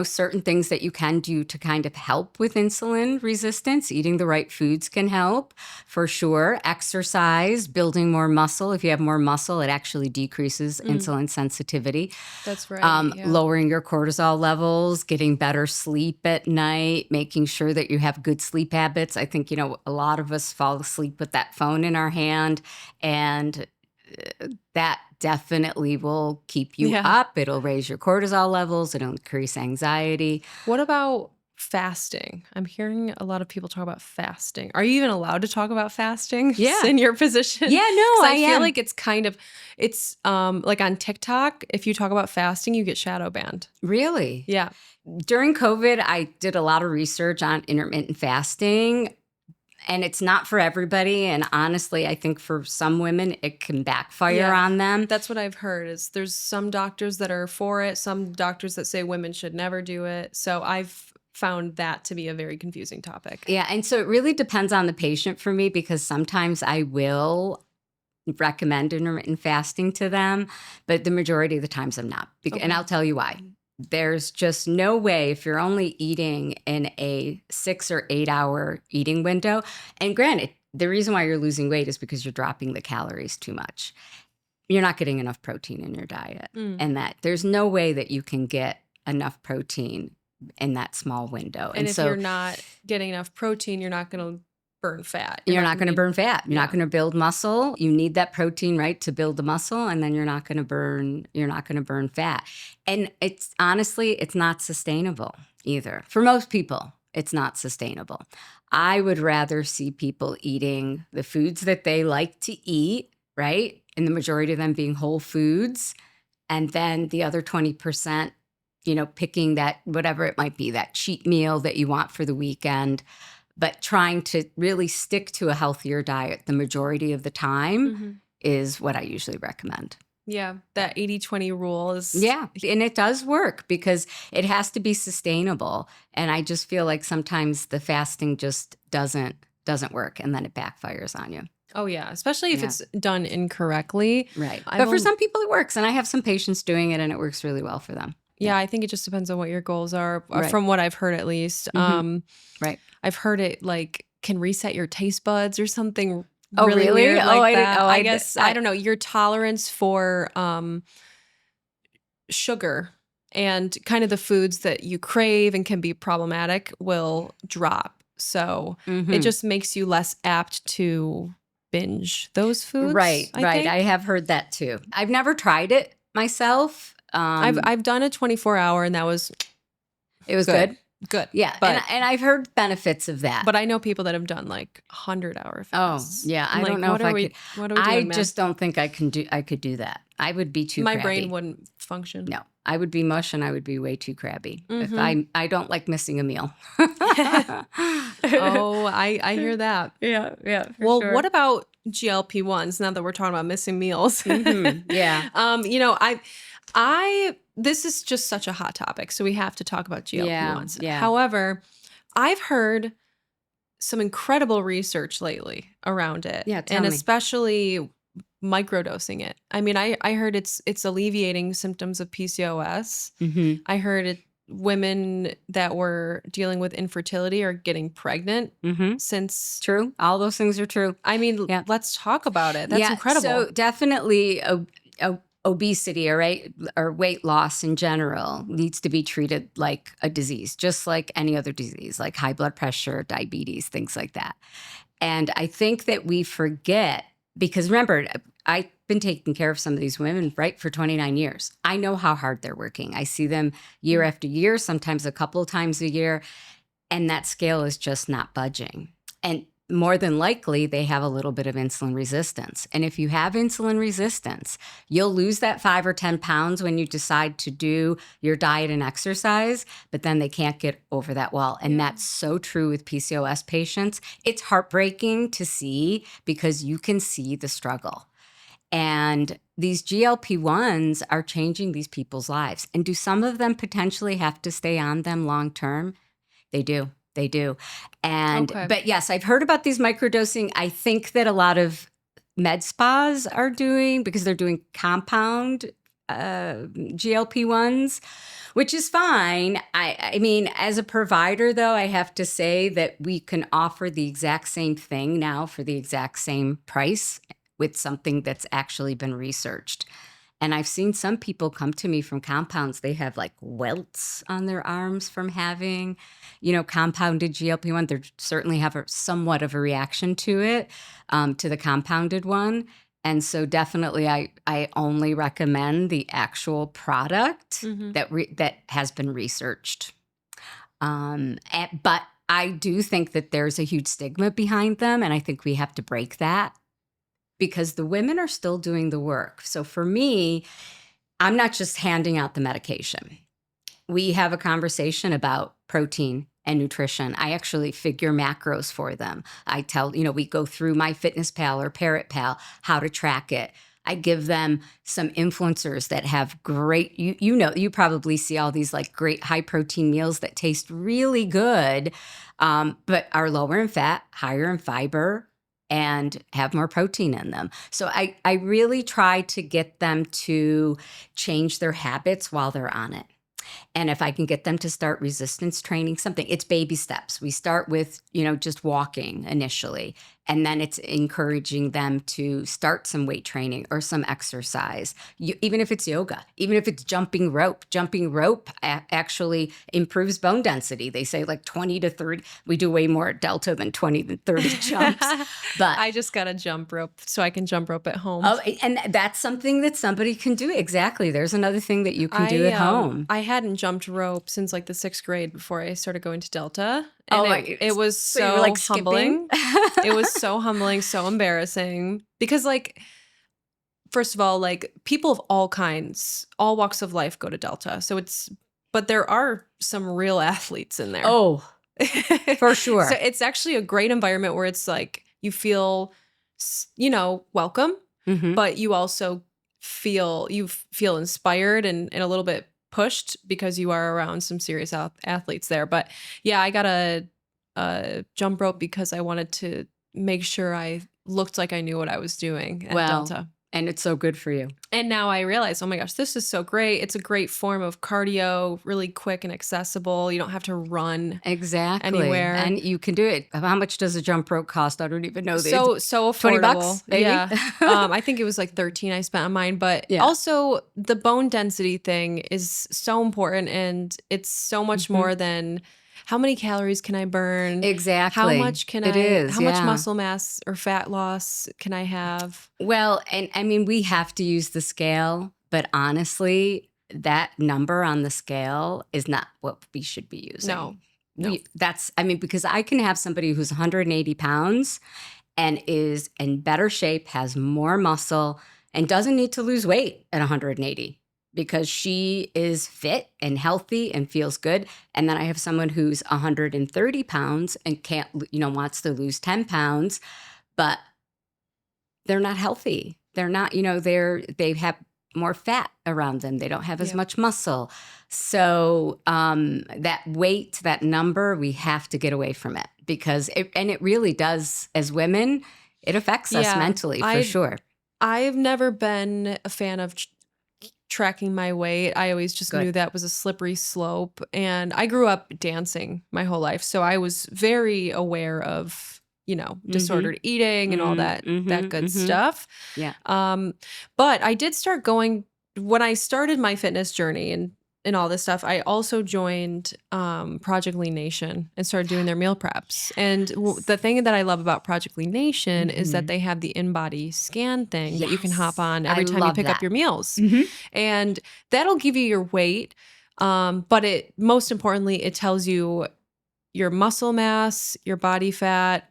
Speaker 2: certain things that you can do to kind of help with insulin resistance. Eating the right foods can help for sure. Exercise, building more muscle. If you have more muscle, it actually decreases insulin sensitivity.
Speaker 1: That's right.
Speaker 2: Lowering your cortisol levels, getting better sleep at night, making sure that you have good sleep habits. I think, a lot of us fall asleep with that phone in our hand, and that definitely will keep you up. It'll raise your cortisol levels. It'll increase anxiety.
Speaker 1: What about fasting? I'm hearing a lot of people talk about fasting. Are you even allowed to talk about fasting in your position?
Speaker 2: Yeah, no, I
Speaker 1: feel like it's like on TikTok, if you talk about fasting, you get shadow banned.
Speaker 2: Really?
Speaker 1: Yeah.
Speaker 2: During COVID, I did a lot of research on intermittent fasting. And it's not for everybody. And honestly, I think for some women, it can backfire on them.
Speaker 1: That's what I've heard is there's some doctors that are for it, some doctors that say women should never do it. So I've found that to be a very confusing topic.
Speaker 2: Yeah. And so it really depends on the patient for me, because sometimes I will recommend intermittent fasting to them, but the majority of the times I'm not.
Speaker 1: Okay.
Speaker 2: And I'll tell you why. There's just no way if you're only eating in a 6 or 8 hour eating window. And granted, the reason why you're losing weight is because you're dropping the calories too much. You're not getting enough protein in your diet. And that there's no way that you can get enough protein in that small window.
Speaker 1: And if you're not getting enough protein, you're not going to burn fat.
Speaker 2: You're not going to burn fat. You're not going to build muscle. You need that protein, right, to build the muscle, and then you're not going to burn fat. And it's honestly, it's not sustainable either. For most people, it's not sustainable. I would rather see people eating the foods that they like to eat, right? And the majority of them being whole foods, and then the other 20%, picking that, whatever it might be, that cheat meal that you want for the weekend, but trying to really stick to a healthier diet the majority of the time is what I usually recommend.
Speaker 1: Yeah, that 80-20 rule is...
Speaker 2: Yeah, and it does work because it has to be sustainable. And I just feel like sometimes the fasting just doesn't work, and then it backfires on you.
Speaker 1: Oh, yeah, especially if it's done incorrectly.
Speaker 2: Right. But for some people, it works. And I have some patients doing it, and it works really well for them.
Speaker 1: Yeah, I think it just depends on what your goals are, from what I've heard at least.
Speaker 2: Right.
Speaker 1: I've heard it can reset your taste buds or something
Speaker 2: really
Speaker 1: really weird like that.
Speaker 2: I
Speaker 1: guess, I don't know, your tolerance for sugar and kind of the foods that you crave and can be problematic will drop. So it just makes you less apt to binge those foods.
Speaker 2: Right. I have heard that too. I've never tried it myself.
Speaker 1: I've done a 24-hour and that was...
Speaker 2: It was good.
Speaker 1: Good.
Speaker 2: Yeah.
Speaker 1: But,
Speaker 2: and I've heard benefits of that.
Speaker 1: But I know people that have done 100-hour fasts.
Speaker 2: Oh, yeah. I don't know if I could.
Speaker 1: What are we doing,
Speaker 2: I just don't think I could do that. I would be too crabby.
Speaker 1: My brain wouldn't function.
Speaker 2: No. I would be mush and I would be way too crabby. If I don't like missing a meal.
Speaker 1: Oh, I hear that.
Speaker 2: Yeah.
Speaker 1: Well, what about GLP-1s now that we're talking about missing meals?
Speaker 2: Yeah.
Speaker 1: This is just such a hot topic, so we have to talk about GLP-1s.
Speaker 2: Yeah.
Speaker 1: However, I've heard some incredible research lately around it.
Speaker 2: Yeah, tell
Speaker 1: and
Speaker 2: me.
Speaker 1: especially microdosing it. I mean, I heard it's alleviating symptoms of PCOS. I heard women that were dealing with infertility are getting pregnant since...
Speaker 2: True. All those things are true.
Speaker 1: I mean, let's talk about it. That's incredible.
Speaker 2: So definitely obesity or weight loss in general needs to be treated like a disease, just like any other disease, like high blood pressure, diabetes, things like that. And I think that we forget, because remember, I've been taking care of some of these women, for 29 years. I know how hard they're working. I see them year after year, sometimes a couple of times a year, and that scale is just not budging. And more than likely, they have a little bit of insulin resistance. And if you have insulin resistance, you'll lose that 5 or 10 pounds when you decide to do your diet and exercise, but then they can't get over that wall. And that's so true with PCOS patients. It's heartbreaking to see because you can see the struggle. And these GLP-1s are changing these people's lives. And do some of them potentially have to stay on them long term? They do. And, but yes, I've heard about these microdosing. I think that a lot of med spas are doing, because they're doing compound GLP-1s, which is fine. I mean, as a provider, though, I have to say that we can offer the exact same thing now for the exact same price with something that's actually been researched. And I've seen some people come to me from compounds. They have welts on their arms from having, compounded GLP-1. They certainly have somewhat of a reaction to it, to the compounded one. And so definitely I only recommend the actual product that has been researched. But I do think that there's a huge stigma behind them. And I think we have to break that, because the women are still doing the work. So for me, I'm not just handing out the medication. We have a conversation about protein and nutrition. I actually figure macros for them. I tell, we go through MyFitnessPal or ParrotPal, how to track it. I give them some influencers that have great, you probably see all these great high protein meals that taste really good, but are lower in fat, higher in fiber, and have more protein in them. So I really try to get them to change their habits while they're on it. And if I can get them to start resistance training, it's baby steps. We start with, just walking initially, and then it's encouraging them to start some weight training or some exercise. Even if it's yoga, even if it's jumping rope. Jumping rope actually improves bone density. They say like 20 to 30. We do way more at Delta than 20 to 30 jumps. But
Speaker 1: I just got a jump rope so I can jump rope at home.
Speaker 2: Oh, and that's something that somebody can do. Exactly. There's another thing that you can do at home.
Speaker 1: I hadn't jumped rope since like the 6th grade before I started going to Delta. And it was so
Speaker 2: you were, like,
Speaker 1: humbling. It was so humbling, so embarrassing. Because like, first of all, like people of all kinds, all walks of life go to Delta. But there are some real athletes in there.
Speaker 2: Oh, for sure.
Speaker 1: So it's actually a great environment where it's like you feel, welcome, but you also feel inspired and a little bit pushed because you are around some serious athletes there. But yeah, I got a jump rope because I wanted to make sure I looked like I knew what I was doing at Delta.
Speaker 2: And it's so good for you.
Speaker 1: And now I realize, oh my gosh, this is so great. It's a great form of cardio, really quick and accessible. You don't have to run anywhere.
Speaker 2: And you can do it. How much does a jump rope cost? I don't even know.
Speaker 1: So affordable.
Speaker 2: $20, maybe?
Speaker 1: Yeah. I think it was like 13 I spent on mine. But also the bone density thing is so important. And it's so much more than how many calories can I burn?
Speaker 2: Exactly.
Speaker 1: How much how much muscle mass or fat loss can I have?
Speaker 2: Well, and I mean, we have to use the scale, but honestly, that number on the scale is not what we should be using.
Speaker 1: No.
Speaker 2: Because I can have somebody who's 180 pounds and is in better shape, has more muscle, and doesn't need to lose weight at 180. Because she is fit and healthy and feels good. And then I have someone who's 130 pounds and wants to lose 10 pounds, but they're not healthy. They're not, they have more fat around them. They don't have as much muscle. So that weight, that number, we have to get away from it because it really does, as women, it affects us mentally for sure.
Speaker 1: I've never been a fan of tracking my weight. I always just knew that was a slippery slope. And I grew up dancing my whole life. So I was very aware of, disordered eating and all that good stuff.
Speaker 2: Yeah.
Speaker 1: But I did start going, when I started my fitness journey and all this stuff, I also joined Project Lean Nation and started doing their meal preps. And the thing that I love about Project Lean Nation is that they have the in-body scan thing that you can hop on every time you pick up your meals. And that'll give you your weight. But most importantly, it tells you your muscle mass, your body fat,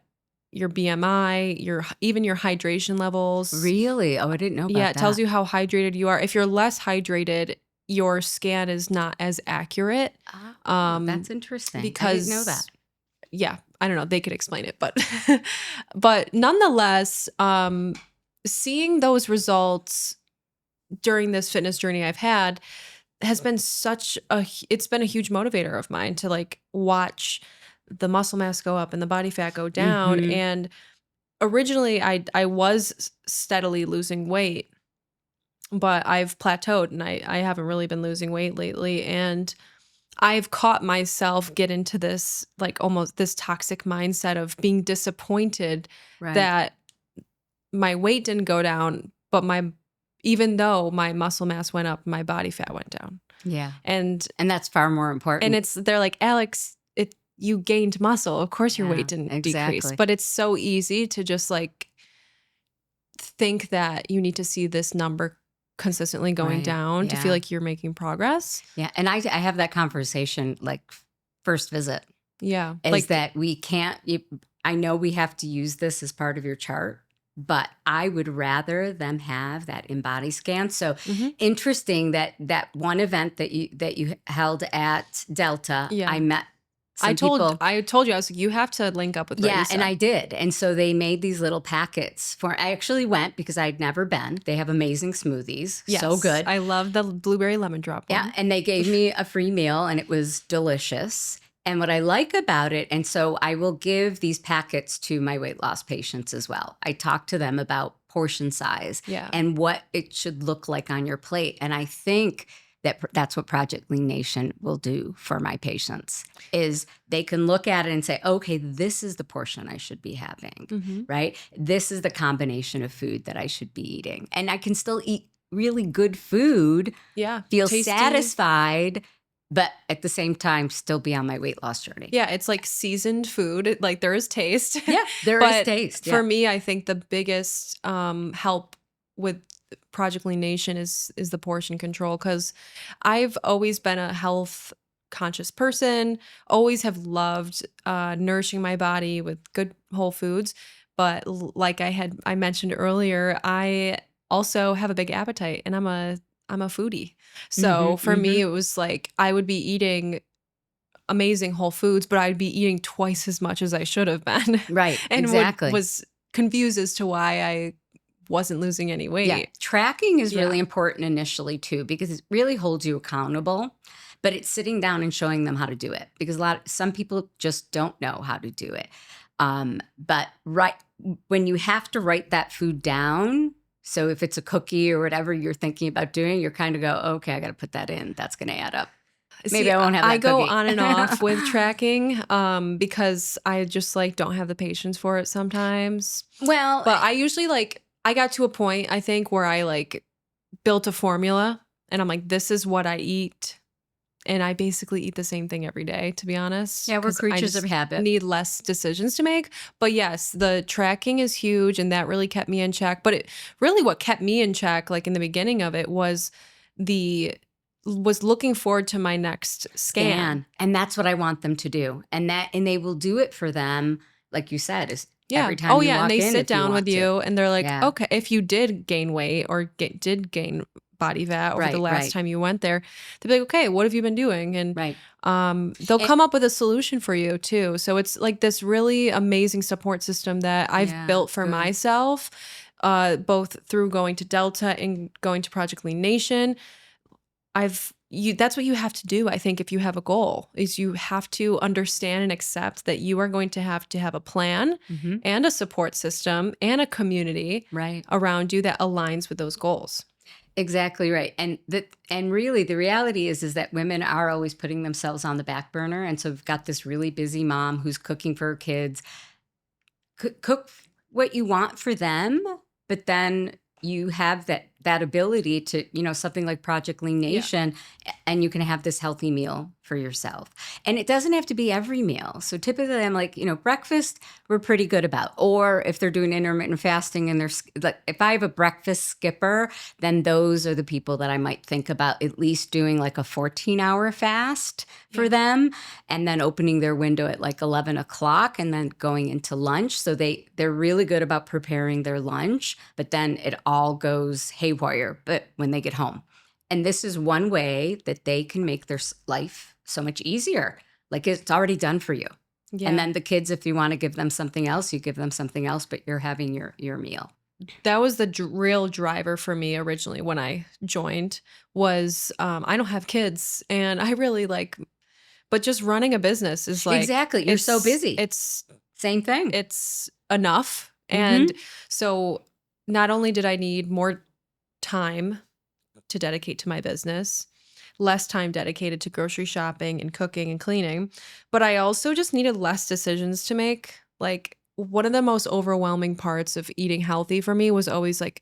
Speaker 1: your BMI, even your hydration levels.
Speaker 2: Really? Oh, I didn't know about that.
Speaker 1: Yeah, it tells you how hydrated you are. If you're less hydrated, your scan is not as accurate.
Speaker 2: That's interesting.
Speaker 1: Because,
Speaker 2: I didn't know that.
Speaker 1: Yeah, I don't know. They could explain it, but nonetheless, seeing those results during this fitness journey I've had has been it's been a huge motivator of mine to like watch the muscle mass go up and the body fat go down. And originally I was steadily losing weight, but I've plateaued and I haven't really been losing weight lately. And I've caught myself get into this, like almost this toxic mindset of being disappointed that my weight didn't go down, but even though my muscle mass went up, my body fat went down.
Speaker 2: Yeah.
Speaker 1: And
Speaker 2: that's far more important.
Speaker 1: And they're like, Alex, you gained muscle. Of course your weight didn't decrease, but it's so easy to just like think that you need to see this number consistently going down to feel like you're making progress.
Speaker 2: Yeah. And I have that conversation like first visit.
Speaker 1: Yeah.
Speaker 2: That we can't, I know we have to use this as part of your chart, but I would rather them have that in-body scan. So interesting that one event that you held at Delta, I met I told you,
Speaker 1: I was like, you have to link up with Lisa.
Speaker 2: Yeah, and I did. And so they made these little packets I actually went because I'd never been. They have amazing smoothies.
Speaker 1: Yes,
Speaker 2: so good.
Speaker 1: I love the blueberry lemon drop one.
Speaker 2: Yeah, and they gave me a free meal and it was delicious. And what I like about it, and so I will give these packets to my weight loss patients as well. I talk to them about portion size
Speaker 1: Yeah.
Speaker 2: and what it should look like on your plate. And I think that's what Project Lean Nation will do for my patients is they can look at it and say, okay, this is the portion I should be having,
Speaker 1: Mm-hmm.
Speaker 2: right? This is the combination of food that I should be eating. And I can still eat really good food,
Speaker 1: Yeah.
Speaker 2: feel
Speaker 1: Tasty.
Speaker 2: satisfied, but at the same time, still be on my weight loss journey.
Speaker 1: Yeah, it's like seasoned food. Like there is taste.
Speaker 2: Yeah, there is
Speaker 1: But
Speaker 2: taste.
Speaker 1: for me, I think the biggest help with Project Lean Nation is the portion control, because I've always been a health conscious person, always have loved nourishing my body with good whole foods. But like I mentioned earlier, I also have a big appetite, and I'm a foodie. So for me, it was like I would be eating amazing whole foods, but I'd be eating twice as much as I should have been.
Speaker 2: Right,
Speaker 1: And
Speaker 2: exactly.
Speaker 1: was confused as to why I wasn't losing any weight.
Speaker 2: Yeah, tracking is really important initially too, because it really holds you accountable. But it's sitting down and showing them how to do it, because some people just don't know how to do it. But when you have to write that food down, so if it's a cookie or whatever you're thinking about doing, you're kind of go, okay, I got to put that in. That's going to add up. Maybe I won't have that
Speaker 1: I go
Speaker 2: cookie.
Speaker 1: on and off with tracking because I just like don't have the patience for it sometimes.
Speaker 2: Well,
Speaker 1: but I usually I got to a point, I think, where I like built a formula and I'm like, this is what I eat. And I basically eat the same thing every day, to be honest.
Speaker 2: Yeah, we're creatures of habit.
Speaker 1: Need less decisions to make. But yes, the tracking is huge, and that really kept me in check. But what kept me in check, like in the beginning of it, was looking forward to my next scan.
Speaker 2: And that's what I want them to do. And they will do it for them, like you said, is every time you walk
Speaker 1: and they
Speaker 2: in,
Speaker 1: sit down with you and they're like, okay, if you did gain weight or did gain body fat over the last time you went there, they'll be like, okay, what have you been doing? And they'll come up with a solution for you too. So it's like this really amazing support system that I've built for myself, both through going to Delta and going to Project Lean Nation. That's what you have to do. I think if you have a goal, is you have to understand and accept that you are going to have a plan and a support system and a community around you that aligns with those goals.
Speaker 2: Exactly right. And really the reality is that women are always putting themselves on the back burner. And so we've got this really busy mom who's cooking for her kids. Cook what you want for them, but then you have that ability to, something like Project Lean Nation, and you can have this healthy meal for yourself. And it doesn't have to be every meal. So typically I'm like, breakfast, we're pretty good about. Or if they're doing intermittent fasting and if I have a breakfast skipper, then those are the people that I might think about at least doing like a 14-hour fast for them, and then opening their window at like 11 o'clock and then going into lunch. So they're really good about preparing their lunch, but then it all goes haywire but when they get home. And this is one way that they can make their life so much easier. Like it's already done for you. Yeah. And then the kids, if you want to give them something else, you give them something else, but you're having your meal.
Speaker 1: That was the real driver for me originally when I joined was I don't have kids and I really but just running a business is like.
Speaker 2: Exactly. You're so busy.
Speaker 1: It's
Speaker 2: same thing.
Speaker 1: It's enough. And so not only did I need more time to dedicate to my business, less time dedicated to grocery shopping and cooking and cleaning, but I also just needed less decisions to make. Like one of the most overwhelming parts of eating healthy for me was always like,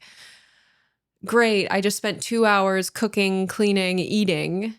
Speaker 1: great, I just spent 2 hours cooking, cleaning, eating.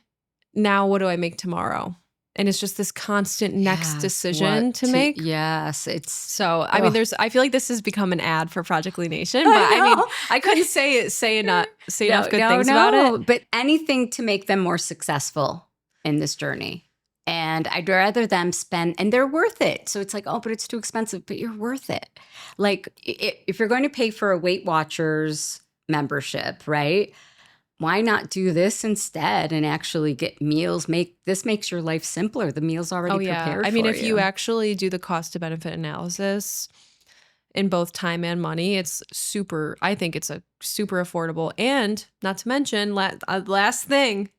Speaker 1: Now what do I make tomorrow? And it's just this constant next decision to make.
Speaker 2: Yes.
Speaker 1: I mean, I feel like this has become an ad for Project Lean Nation, but I mean, I couldn't say enough good things about it.
Speaker 2: But anything to make them more successful in this journey. And I'd rather them spend, and they're worth it. So it's like, oh, but it's too expensive, but you're worth it. Like if you're going to pay for a Weight Watchers membership, right? Why not do this instead and actually get meals? This makes your life simpler. The meal's already prepared for you.
Speaker 1: I mean, if you actually do the cost to benefit analysis in both time and money, I think it's a super affordable. And not to mention, last thing,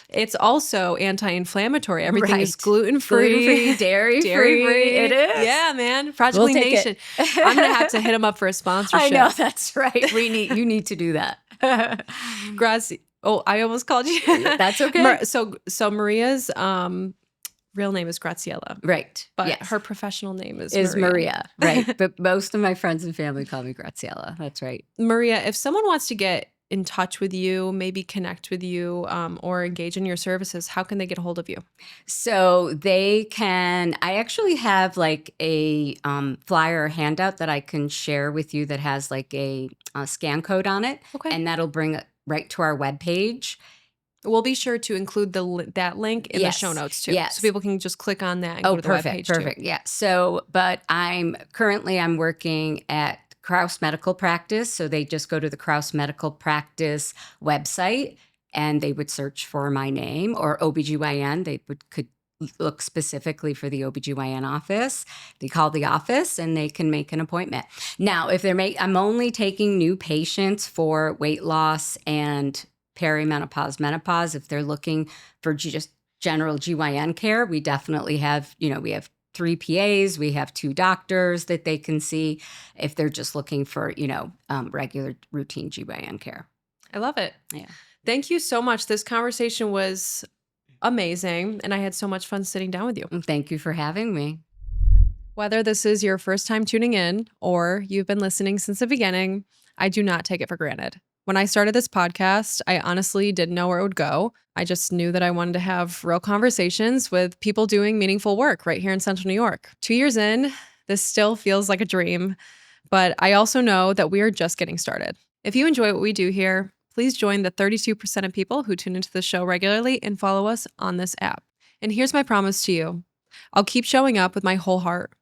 Speaker 1: It's also anti-inflammatory. Everything is
Speaker 2: Right.
Speaker 1: gluten-free,
Speaker 2: Gluten-free, dairy-free. It is.
Speaker 1: Yeah, man.
Speaker 2: We'll
Speaker 1: Practically
Speaker 2: take
Speaker 1: Nation.
Speaker 2: it.
Speaker 1: I'm going to have to hit them up for a sponsorship.
Speaker 2: I know, that's right. You need to do that.
Speaker 1: I almost called you.
Speaker 2: That's okay.
Speaker 1: So Maria's real name is Graciela.
Speaker 2: Right.
Speaker 1: But
Speaker 2: yes.
Speaker 1: her professional name is
Speaker 2: Maria. Right. But most of my friends and family call me Graciela. That's right.
Speaker 1: Maria, if someone wants to get in touch with you, maybe connect with you, or engage in your services, how can they get a hold of you?
Speaker 2: So they can, I actually have like a flyer or handout that I can share with you that has like a scan code on it.
Speaker 1: Okay.
Speaker 2: And that'll bring it right to our webpage.
Speaker 1: We'll be sure to include that link in the show notes too.
Speaker 2: Yes.
Speaker 1: So people can just click on that and go to the webpage too.
Speaker 2: Perfect. Yeah. So, but I'm working at Crouse Medical Practice. So they just go to the Crouse Medical Practice website and they would search for my name, or OBGYN. They could look specifically for the OBGYN office. They call the office and they can make an appointment. Now, if I'm only taking new patients for weight loss and perimenopause, menopause. If they're looking for just general GYN care, we definitely have, we have 3 PAs, we have 2 doctors that they can see if they're just looking for, regular routine GYN care.
Speaker 1: I love it.
Speaker 2: Yeah.
Speaker 1: Thank you so much. This conversation was amazing, and I had so much fun sitting down with you.
Speaker 2: Thank you for having me.
Speaker 1: Whether this is your first time tuning in or you've been listening since the beginning, I do not take it for granted. When I started this podcast, I honestly didn't know where it would go. I just knew that I wanted to have real conversations with people doing meaningful work right here in Central New York. 2 years in, this still feels like a dream, but I also know that we are just getting started. If you enjoy what we do here, please join the 32% of people who tune into the show regularly and follow us on this app. And here's my promise to you. I'll keep showing up with my whole heart.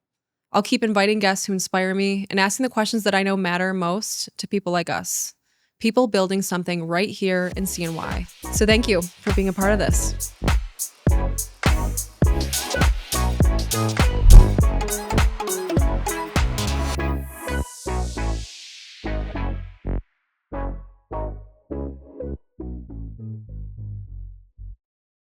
Speaker 1: I'll keep inviting guests who inspire me and asking the questions that I know matter most to people like us. People building something right here in CNY. So thank you for being a part of this.